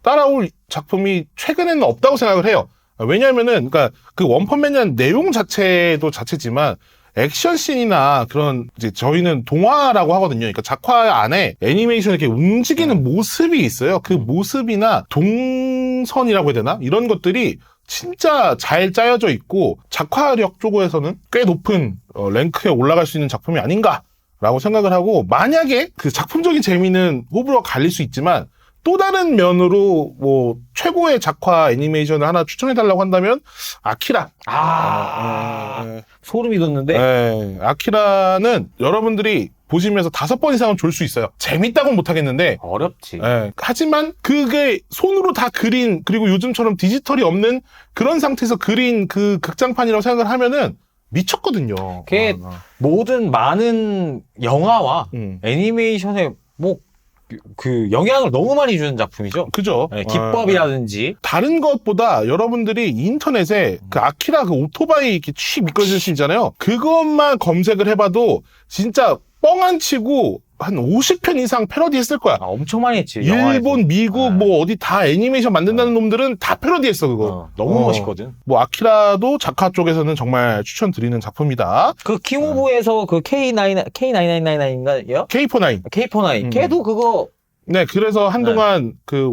따라올 작품이 최근에는 없다고 생각을 해요. 왜냐하면은, 그러니까 그 원펀맨이라는 내용 자체도 자체지만 액션씬이나 그런 이제 저희는 동화라고 하거든요. 그러니까 작화 안에 애니메이션 이렇게 움직이는 모습이 있어요. 그 모습이나 동선이라고 해야 되나? 이런 것들이 진짜 잘 짜여져 있고 작화력 쪽에서는 꽤 높은 랭크에 올라갈 수 있는 작품이 아닌가? 라고 생각을 하고 만약에 그 작품적인 재미는 호불호가 갈릴 수 있지만 또 다른 면으로 뭐 최고의 작화 애니메이션을 하나 추천해달라고 한다면 아키라. 소름이 돋는데. 네, 아키라는 여러분들이 보시면서 5번 이상은 졸 수 있어요. 재밌다고는 못하겠는데 어렵지. 네, 하지만 그게 손으로 다 그린 그리고 요즘처럼 디지털이 없는 그런 상태에서 그린 그 극장판이라고 생각을 하면은 미쳤거든요. 그게 모든 많은 영화와 애니메이션에 뭐 그 영향을 너무 많이 주는 작품이죠. 그죠. 네, 기법이라든지 다른 것보다 여러분들이 인터넷에 그 아키라 그 오토바이 이렇게 취 미끄러질 수 있잖아요. 그것만 검색을 해봐도 진짜 뻥 안 치고 한 50편 이상 패러디 했을 거야. 엄청 많이 했지. 일본, 영화에서. 미국, 뭐 어디 다 애니메이션 만든다는 놈들은 다 패러디 했어, 그거. 너무 멋있거든. 뭐 아키라도 작화 쪽에서는 정말 추천드리는 작품이다. 그 킹오브에서 그 K9999인가요? K49. K49. 걔도 그거. 네, 그래서 한동안 그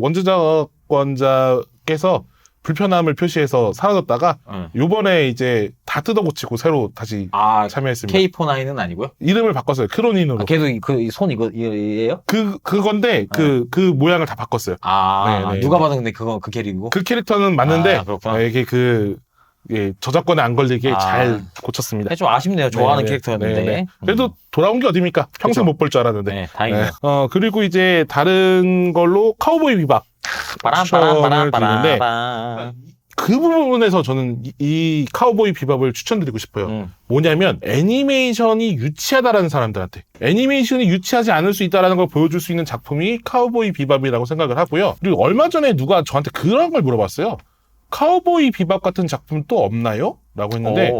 원제작권자께서 불편함을 표시해서 사라졌다가 요번에 이제 다 뜯어고치고 새로 다시 참여했습니다. K49는 아니고요? 이름을 바꿨어요. 크로닌으로. 걔도 그 손 이거예요? 그건데 그 모양을 다 바꿨어요. 네네. 누가 봐도 근데 그거 그 캐릭이고? 그 캐릭터는 맞는데 이게 저작권에 안 걸리게 잘 고쳤습니다. 좀 아쉽네요. 좋아하는 캐릭터였는데. 그래도 돌아온 게 어딥니까? 평생 못 볼 줄 알았는데. 네, 다행이네요. 그리고 이제 다른 걸로 카우보이 비밥. 추천을 드리는데 그 부분에서 저는 이 카우보이 비밥을 추천드리고 싶어요. 뭐냐면 애니메이션이 유치하다라는 사람들한테 애니메이션이 유치하지 않을 수 있다라는 걸 보여줄 수 있는 작품이 카우보이 비밥이라고 생각을 하고요. 그리고 얼마 전에 누가 저한테 그런 걸 물어봤어요. 카우보이 비밥 같은 작품 또 없나요? 라고 했는데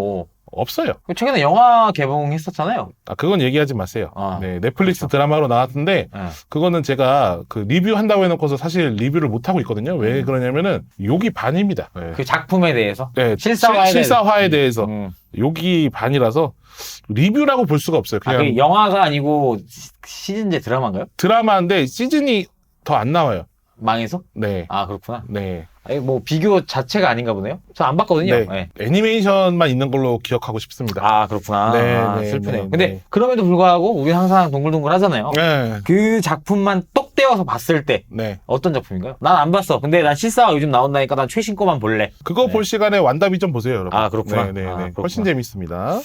없어요. 최근에 영화 개봉했었잖아요. 그건 얘기하지 마세요. 네, 넷플릭스 드라마로 나왔던데 그거는 제가 그 리뷰한다고 해놓고서 사실 리뷰를 못 하고 있거든요. 왜 그러냐면은 욕이 반입니다. 네. 그 작품에 대해서? 네, 실사화에 대해서 욕이 반이라서 리뷰라고 볼 수가 없어요. 그냥 그 영화가 아니고 시즌제 드라마인가요? 드라마인데 시즌이 더 안 나와요. 망해서? 네. 그렇구나. 네. 아니, 뭐 비교 자체가 아닌가 보네요. 저 안 봤거든요. 네. 애니메이션만 있는 걸로 기억하고 싶습니다. 그렇구나. 슬프네요. 근데 그럼에도 불구하고 우리 항상 동글동글 하잖아요. 그 작품만 똑 빗대어서 봤을 때 네. 어떤 작품인가요? 난 안 봤어. 근데 난 실사가 요즘 나온다니까 난 최신 거만 볼래. 그거 볼 시간에 완다비전 보세요, 여러분. 아, 그렇구나. 네네네. 아, 그렇구나. 훨씬 재밌습니다.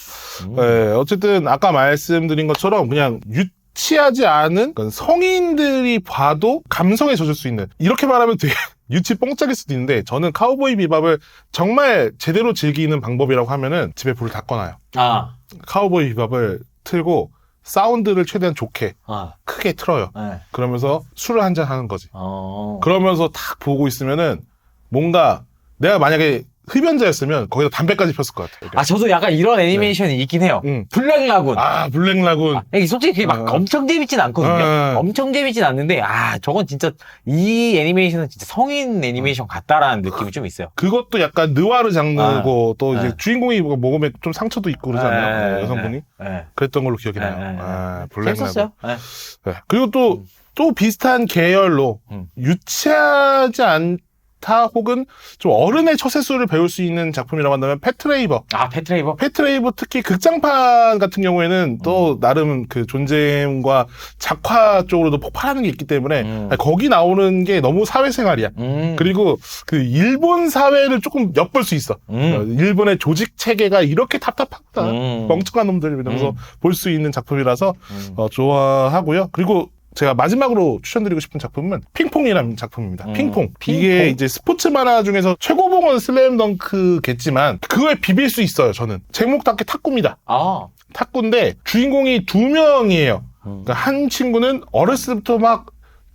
네, 어쨌든 아까 말씀드린 것처럼 그냥 유치하지 않은 성인들이 봐도 감성에 젖을 수 있는, 이렇게 말하면 되게 유치 뽕짝일 수도 있는데, 저는 카우보이 비밥을 정말 제대로 즐기는 방법이라고 하면은 집에 불을 다 꺼놔요. 아. 카우보이 비밥을 틀고 사운드를 최대한 좋게 크게 틀어요. 네. 그러면서 술을 한잔 하는 거지. 그러면서 딱 보고 있으면은 뭔가 내가 만약에 흡연자였으면 거기다 담배까지 폈을 것 같아요. 아, 저도 약간 이런 애니메이션이 있긴 해요. 블랙라군. 아, 블랙라군. 솔직히 그게 막 엄청 재밌진 않거든요. 엄청 재밌진 않는데, 저건 진짜, 이 애니메이션은 진짜 성인 애니메이션 같다라는 느낌이 좀 있어요. 그것도 약간 느와르 장르고, 또 이제 주인공이 먹으면 좀 상처도 있고 그러지 않나요? 여성분이? 그랬던 걸로 기억이 나요. 블랙라군. 재밌었어요. 네. 그리고 또 비슷한 계열로, 유치하지 않다 혹은 좀 어른의 처세술을 배울 수 있는 작품이라고 한다면 패트레이버. 아, 패트레이버? 패트레이버 특히 극장판 같은 경우에는 또 나름 그 존재과 작화 쪽으로도 폭발하는 게 있기 때문에 거기 나오는 게 너무 사회생활이야. 그리고 그 일본 사회를 조금 엿볼 수 있어. 일본의 조직 체계가 이렇게 답답하다. 멍청한 놈들 이러면서 볼 수 있는 작품이라서 좋아하고요. 그리고 제가 마지막으로 추천드리고 싶은 작품은 핑퐁이라는 작품입니다. 핑퐁. 이게 이제 스포츠 만화 중에서 최고봉은 슬램덩크겠지만 그거에 비빌 수 있어요, 저는. 제목답게 탁구입니다. 탁구인데 주인공이 2명이에요. 그러니까 한 친구는 어렸을 때부터 막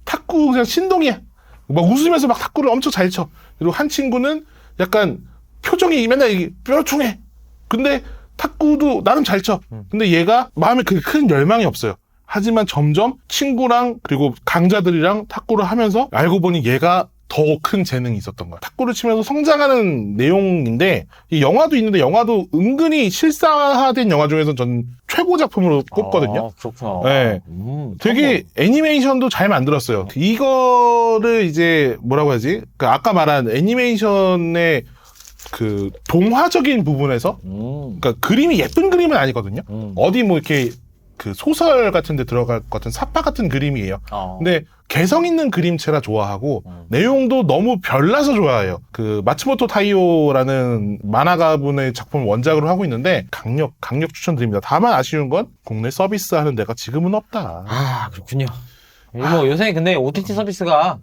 탁구 그냥 신동이야. 막 웃으면서 막 탁구를 엄청 잘 쳐. 그리고 한 친구는 약간 표정이 맨날 이게 뾰루퉁해. 근데 탁구도 나름 잘 쳐. 근데 얘가 마음에 그렇게 큰 열망이 없어요. 하지만 점점 친구랑 그리고 강자들이랑 탁구를 하면서 알고 보니 얘가 더 큰 재능이 있었던 거야. 탁구를 치면서 성장하는 내용인데 이 영화도 있는데 영화도 은근히 실사화된 영화 중에서 전 최고 작품으로 꼽거든요. 그렇구나. 네. 되게 애니메이션도 잘 만들었어요. 이거를 이제 뭐라고 하지? 그 아까 말한 애니메이션의 그 동화적인 부분에서 그러니까 그림이 예쁜 그림은 아니거든요. 어디 뭐 이렇게 그 소설 같은 데 들어갈 것 같은 사파 같은 그림이에요. 근데 개성 있는 그림체라 좋아하고 내용도 너무 별나서 좋아해요. 그 마츠모토 타이오라는 만화가분의 작품을 원작으로 하고 있는데 강력 추천드립니다. 다만 아쉬운 건 국내 서비스 하는 데가 지금은 없다. 아, 그렇군요. 뭐 요새 근데 OTT 서비스가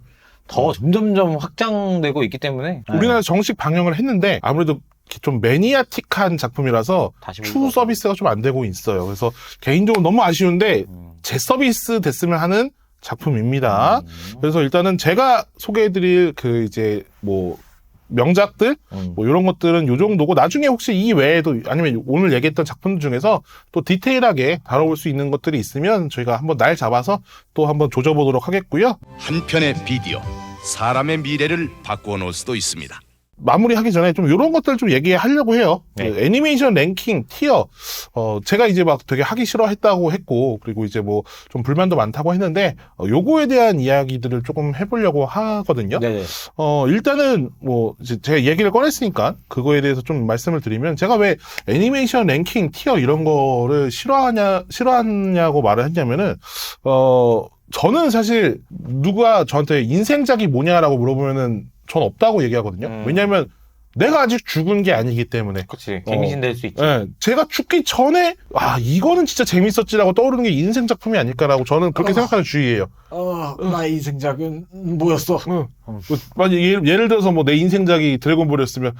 더 점점점 확장되고 있기 때문에 우리나라 정식 방영을 했는데 아무래도 좀 매니아틱한 작품이라서 추후 서비스가 좀 안 되고 있어요. 그래서 개인적으로 너무 아쉬운데 재서비스 됐으면 하는 작품입니다. 그래서 일단은 제가 소개해드릴 그 이제 뭐 명작들 뭐 이런 것들은 요 정도고 나중에 혹시 이 외에도 아니면 오늘 얘기했던 작품들 중에서 또 디테일하게 다뤄볼 수 있는 것들이 있으면 저희가 한번 날 잡아서 또 한번 조져보도록 하겠고요. 한 편의 비디오, 사람의 미래를 바꾸어 놓을 수도 있습니다. 마무리하기 전에 좀 이런 것들 좀 얘기하려고 해요. 네. 그 애니메이션 랭킹 티어 제가 이제 막 되게 하기 싫어했다고 했고 그리고 이제 뭐 좀 불만도 많다고 했는데 요거에 대한 이야기들을 조금 해보려고 하거든요. 네네. 일단은 뭐 이제 제가 얘기를 꺼냈으니까 그거에 대해서 좀 말씀을 드리면 제가 왜 애니메이션 랭킹 티어 이런 거를 싫어하냐고 말을 했냐면은 저는 사실 누가 저한테 인생작이 뭐냐라고 물어보면은 전 없다고 얘기하거든요. 왜냐하면 내가 아직 죽은 게 아니기 때문에. 그치. 갱신될 수 있지. 네, 제가 죽기 전에 이거는 진짜 재밌었지라고 떠오르는 게 인생 작품이 아닐까라고 저는 그렇게 생각하는 주의예요. 나의 인생작은 뭐였어? 예를 들어서 뭐 내 인생작이 드래곤볼이었으면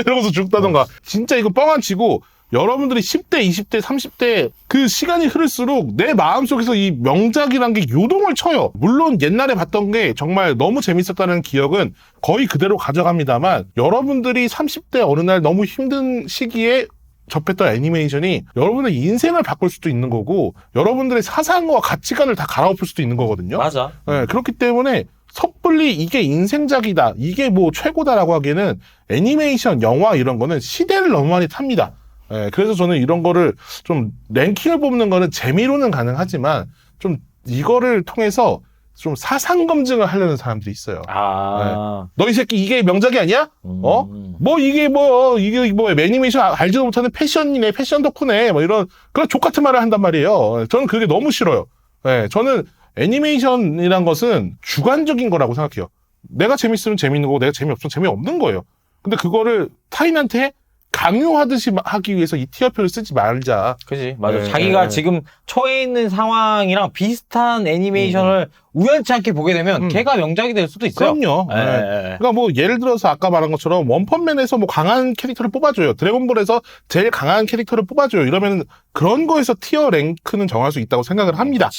이러면서 죽다던가. 진짜 이거 뻥안 치고 여러분들이 10대, 20대, 30대 그 시간이 흐를수록 내 마음속에서 이 명작이란 게 요동을 쳐요. 물론 옛날에 봤던 게 정말 너무 재밌었다는 기억은 거의 그대로 가져갑니다만 여러분들이 30대 어느 날 너무 힘든 시기에 접했던 애니메이션이 여러분의 인생을 바꿀 수도 있는 거고 여러분들의 사상과 가치관을 다 갈아엎을 수도 있는 거거든요. 맞아. 네, 그렇기 때문에 섣불리 이게 인생작이다, 이게 뭐 최고다라고 하기에는 애니메이션, 영화 이런 거는 시대를 너무 많이 탑니다. 네, 그래서 저는 이런 거를 좀 랭킹을 뽑는 거는 재미로는 가능하지만 좀 이거를 통해서 좀 사상 검증을 하려는 사람들이 있어요. 네. 너 이 새끼 이게 명작이 아니야? 이게 애니메이션 알지도 못하는 패션이네, 패션 덕후네, 뭐 이런 그런 족 같은 말을 한단 말이에요. 저는 그게 너무 싫어요. 네, 저는 애니메이션이란 것은 주관적인 거라고 생각해요. 내가 재밌으면 재밌는 거고 내가 재미없으면 재미없는 거예요. 근데 그거를 타인한테 강요하듯이 하기 위해서 이 티어표를 쓰지 말자. 그지, 맞아. 자기가 지금 처해 있는 상황이랑 비슷한 애니메이션을 우연치 않게 보게 되면 걔가 명작이 될 수도 있어요. 그럼요. 그러니까 뭐 예를 들어서 아까 말한 것처럼 원펀맨에서 뭐 강한 캐릭터를 뽑아줘요. 드래곤볼에서 제일 강한 캐릭터를 뽑아줘요. 이러면 그런 거에서 티어 랭크는 정할 수 있다고 생각을 합니다.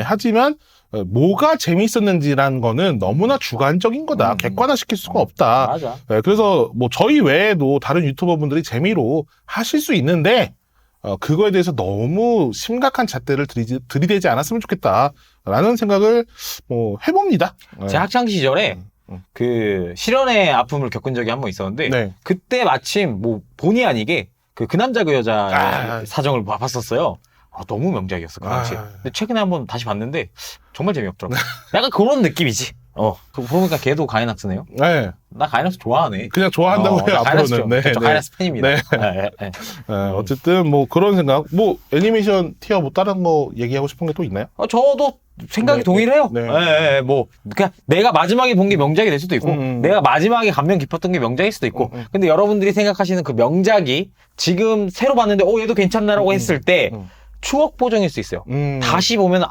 하지만 뭐가 재밌었는지라는 거는 너무나 주관적인 거다. 객관화시킬 수가 없다. 맞아. 그래서 뭐 저희 외에도 다른 유튜버분들이 재미로 하실 수 있는데 그거에 대해서 너무 심각한 잣대를 들이대지 않았으면 좋겠다라는 생각을 뭐 해봅니다. 제 학창 시절에 그 실연의 아픔을 겪은 적이 한 번 있었는데 그때 마침 뭐 본의 아니게 그 남자 그 여자 사정을 봤었어요. 너무 명작이었어, 그 당시에. 근데 최근에 한번 다시 봤는데 정말 재미없더라고. 약간 그런 느낌이지. 그러고 보니까 걔도 가이낙스네요. 네. 나 가이낙스 좋아하네. 그냥 좋아한다고 해요, 앞으로는. 저 가이낙스 팬입니다. 어쨌든 뭐 그런 생각. 뭐 애니메이션 티어 뭐 다른 거 얘기하고 싶은 게 또 있나요? 저도 생각이 동일해요. 뭐 그냥 내가 마지막에 본 게 명작이 될 수도 있고 내가 마지막에 감명 깊었던 게 명작일 수도 있고 근데 여러분들이 생각하시는 그 명작이 지금 새로 봤는데 얘도 괜찮나라고 했을 때 추억 보정일 수 있어요. 다시 보면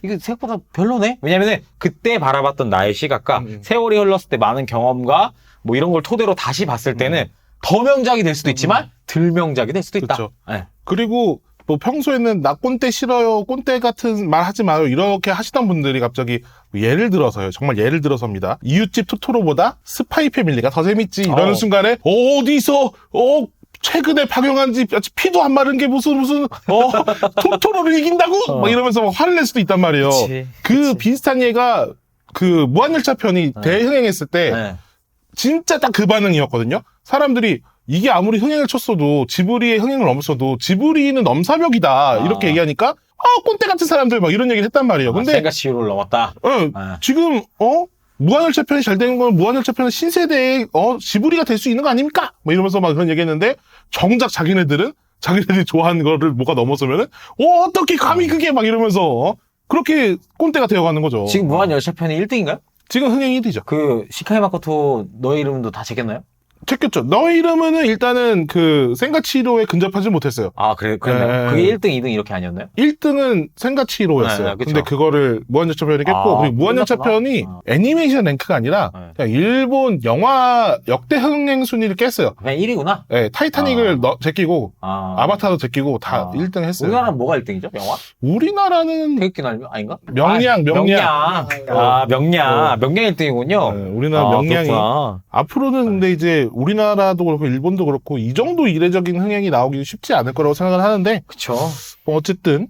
이거 생각보다 별로네. 왜냐면은 그때 바라봤던 나의 시각과 세월이 흘렀을 때 많은 경험과 뭐 이런 걸 토대로 다시 봤을 때는 더 명작이 될 수도 있지만 덜 명작이 될 수도 있다. 그리고 뭐 평소에는 나 꼰대 싫어요, 꼰대 같은 말 하지 마요 이렇게 하시던 분들이 갑자기 예를 들어서요, 정말 예를 들어서입니다. 이웃집 토토로보다 스파이 패밀리가 더 재밌지 이러는 순간에 어디서 최근에 방영한 지 피도 안 마른 게 무슨 토토로를 이긴다고? 막 이러면서 막 화를 낼 수도 있단 말이에요. 그치. 비슷한 예가 그 무한열차 편이 대흥행했을 때 진짜 딱 그 반응이었거든요. 사람들이 이게 아무리 흥행을 쳤어도 지브리의 흥행을 넘었어도 지브리는 넘사벽이다 이렇게 얘기하니까 꼰대 같은 사람들 막 이런 얘기를 했단 말이에요. 근데 센가치로를 넘었다. 지금 무한열차 편이 잘 되는 건 무한열차 편은 신세대의 지브리가 될 수 있는 거 아닙니까? 뭐 이러면서 막 그런 얘기했는데 정작 자기네들이 좋아하는 거를 뭐가 넘어서면은 어떻게 감히 그게 막 이러면서 그렇게 꼰대가 되어가는 거죠. 지금 무한열차 편이 1등인가요? 지금 흥행 1위죠. 그 시카이 마코토 너의 이름도 다 제꼈나요? 제꼈죠. 너의 이름은 일단은 그 센가치로에 근접하지 못했어요. 그랬나요? 그게 1등, 2등 이렇게 아니었나요? 1등은 센가치로였어요. 근데 그거를 무한열차 편이 깼고 그리고 무한열차 편이 애니메이션 랭크가 아니라 그냥 일본 영화 역대 흥행 순위를 깼어요. 그냥 1위구나? 네, 타이타닉을 제끼고 아바타도 제끼고 다 1등 했어요. 우리나라는 뭐가 1등이죠? 영화? 우리나라는 태극기 날며 아닌가? 명량. 명량 1등이군요. 우리나라 명량이 앞으로는 근데 이제 우리나라도 그렇고 일본도 그렇고 이 정도 이례적인 흥행이 나오기 쉽지 않을 거라고 생각을 하는데 그쵸. 어쨌든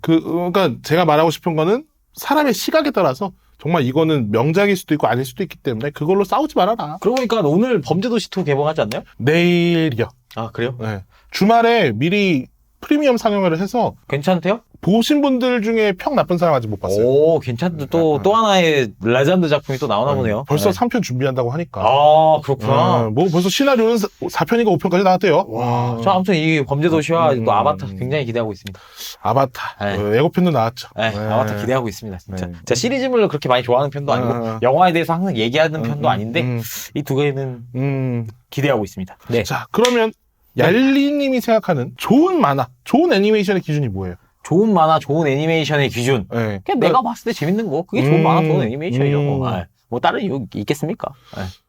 그러니까 제가 말하고 싶은 거는 사람의 시각에 따라서 정말 이거는 명작일 수도 있고 아닐 수도 있기 때문에 그걸로 싸우지 말아라. 그러고 보니까 오늘 범죄도시2 개봉하지 않나요? 내일이요. 그래요? 네. 주말에 미리 프리미엄 상영을 해서 괜찮대요? 보신 분들 중에 평 나쁜 사람 아직 못 봤어요. 괜찮다. 또 하나의 레전드 작품이 또 나오나 보네요. 벌써 3편 준비한다고 하니까. 그렇구나. 뭐 벌써 시나리오는 4편인가 5편까지 나왔대요. 저 아무튼 이 범죄도시와 또 아바타 굉장히 기대하고 있습니다. 아바타. 예고편도 나왔죠. 아바타 기대하고 있습니다. 진짜. 제가 시리즈물을 그렇게 많이 좋아하는 편도 아니고 영화에 대해서 항상 얘기하는 편도 아닌데 이 두 개는 기대하고 있습니다. 네. 자, 그러면 얄리님이 생각하는 좋은 만화, 좋은 애니메이션의 기준이 뭐예요? 좋은 만화, 좋은 애니메이션의 기준. 그냥 내가 봤을 때 재밌는 거. 그게 좋은 만화, 좋은 애니메이션이죠. 뭐 다른 이유 있겠습니까?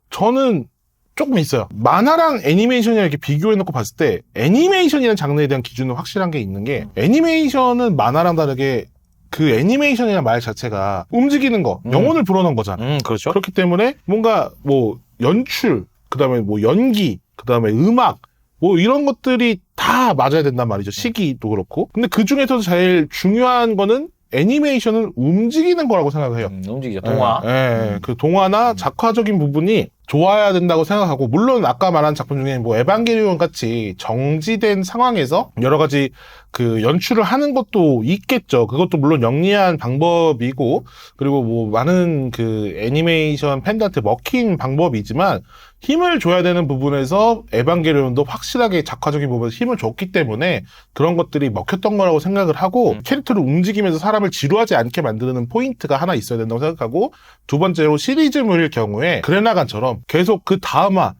저는 조금 있어요. 만화랑 애니메이션이랑 이렇게 비교해놓고 봤을 때 애니메이션이라는 장르에 대한 기준은 확실한 게 있는 게 애니메이션은 만화랑 다르게 그 애니메이션이라는 말 자체가 움직이는 거, 영혼을 불어넣은 거잖아요. 그렇죠. 그렇기 때문에 뭔가 뭐 연출, 그 다음에 뭐 연기, 그 다음에 음악, 뭐 이런 것들이 다 맞아야 된단 말이죠. 시기도 그렇고. 근데 그 중에서도 제일 중요한 거는 애니메이션은 움직이는 거라고 생각을 해요. 움직이죠. 동화. 그 동화나 작화적인 부분이 좋아야 된다고 생각하고, 물론 아까 말한 작품 중에 뭐 에반게리온 같이 정지된 상황에서 여러 가지 그 연출을 하는 것도 있겠죠. 그것도 물론 영리한 방법이고, 그리고 뭐 많은 그 애니메이션 팬들한테 먹힌 방법이지만, 힘을 줘야 되는 부분에서 에반게리온도 확실하게 작화적인 부분에서 힘을 줬기 때문에 그런 것들이 먹혔던 거라고 생각을 하고 캐릭터를 움직이면서 사람을 지루하지 않게 만드는 포인트가 하나 있어야 된다고 생각하고 두 번째로 시리즈물일 경우에 그레나간처럼 계속 그 다음화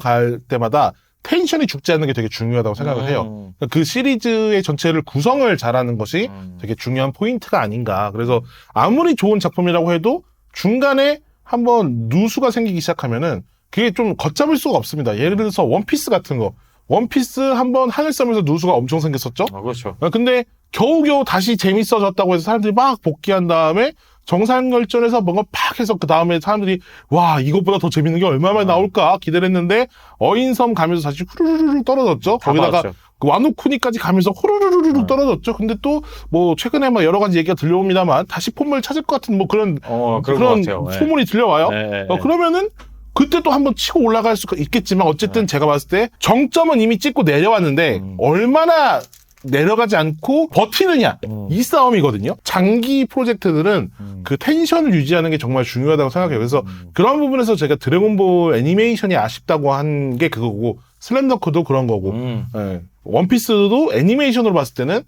갈 때마다 텐션이 죽지 않는 게 되게 중요하다고 생각을 해요. 그 시리즈의 전체를 구성을 잘하는 것이 되게 중요한 포인트가 아닌가. 그래서 아무리 좋은 작품이라고 해도 중간에 한번 누수가 생기기 시작하면은 그게 좀 걷잡을 수가 없습니다. 예를 들어서 원피스 같은 거. 원피스 한번 하늘 쏘면서 누수가 엄청 생겼었죠? 그렇죠. 근데 겨우겨우 다시 재밌어졌다고 해서 사람들이 막 복귀한 다음에 정상결전에서 뭔가 팍 해서 그 다음에 사람들이 와 이것보다 더 재밌는 게 얼마나 나올까 기대를 했는데 어인섬 가면서 다시 후루루루 떨어졌죠. 거기다가 그 와노쿠니까지 가면서 호루루루루 떨어졌죠. 근데 또 뭐 최근에 막 여러 가지 얘기가 들려옵니다만 다시 폼을 찾을 것 같은 뭐 그런 소문이 들려와요. 그러면은 그때 또 한번 치고 올라갈 수가 있겠지만 어쨌든 제가 봤을 때 정점은 이미 찍고 내려왔는데 얼마나 내려가지 않고 버티느냐 이 싸움이거든요. 장기 프로젝트들은 그 텐션을 유지하는 게 정말 중요하다고 생각해요. 그래서 그런 부분에서 제가 드래곤볼 애니메이션이 아쉽다고 한 게 그거고 슬램덩크도 그런 거고 예. 원피스도 애니메이션으로 봤을 때는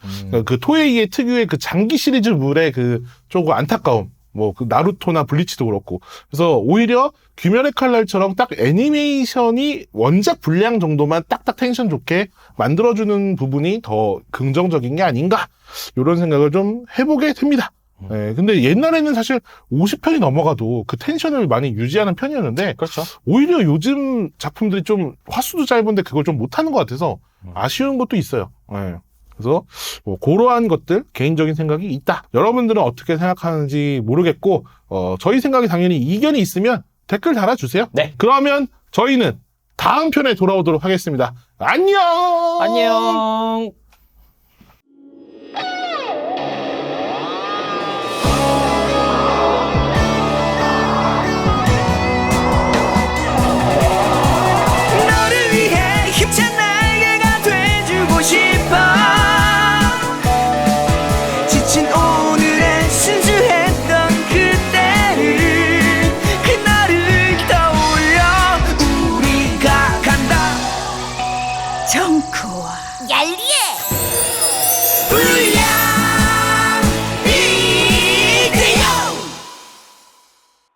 그 토에이의 특유의 그 장기 시리즈물의 그 조금 안타까움 뭐 그 나루토나 블리치도 그렇고 그래서 오히려 귀멸의 칼날처럼 딱 애니메이션이 원작 분량 정도만 딱딱 텐션 좋게 만들어주는 부분이 더 긍정적인 게 아닌가 이런 생각을 좀 해보게 됩니다. 네, 근데 옛날에는 사실 50편이 넘어가도 그 텐션을 많이 유지하는 편이었는데 그렇죠. 오히려 요즘 작품들이 좀 화수도 짧은데 그걸 좀 못하는 것 같아서 아쉬운 것도 있어요. 네. 그래서 뭐 그러한 것들 개인적인 생각이 있다. 여러분들은 어떻게 생각하는지 모르겠고 저희 생각이 당연히 이견이 있으면 댓글 달아주세요. 네. 그러면 저희는 다음 편에 돌아오도록 하겠습니다. 안녕. 안녕. 너를 위해 힘찬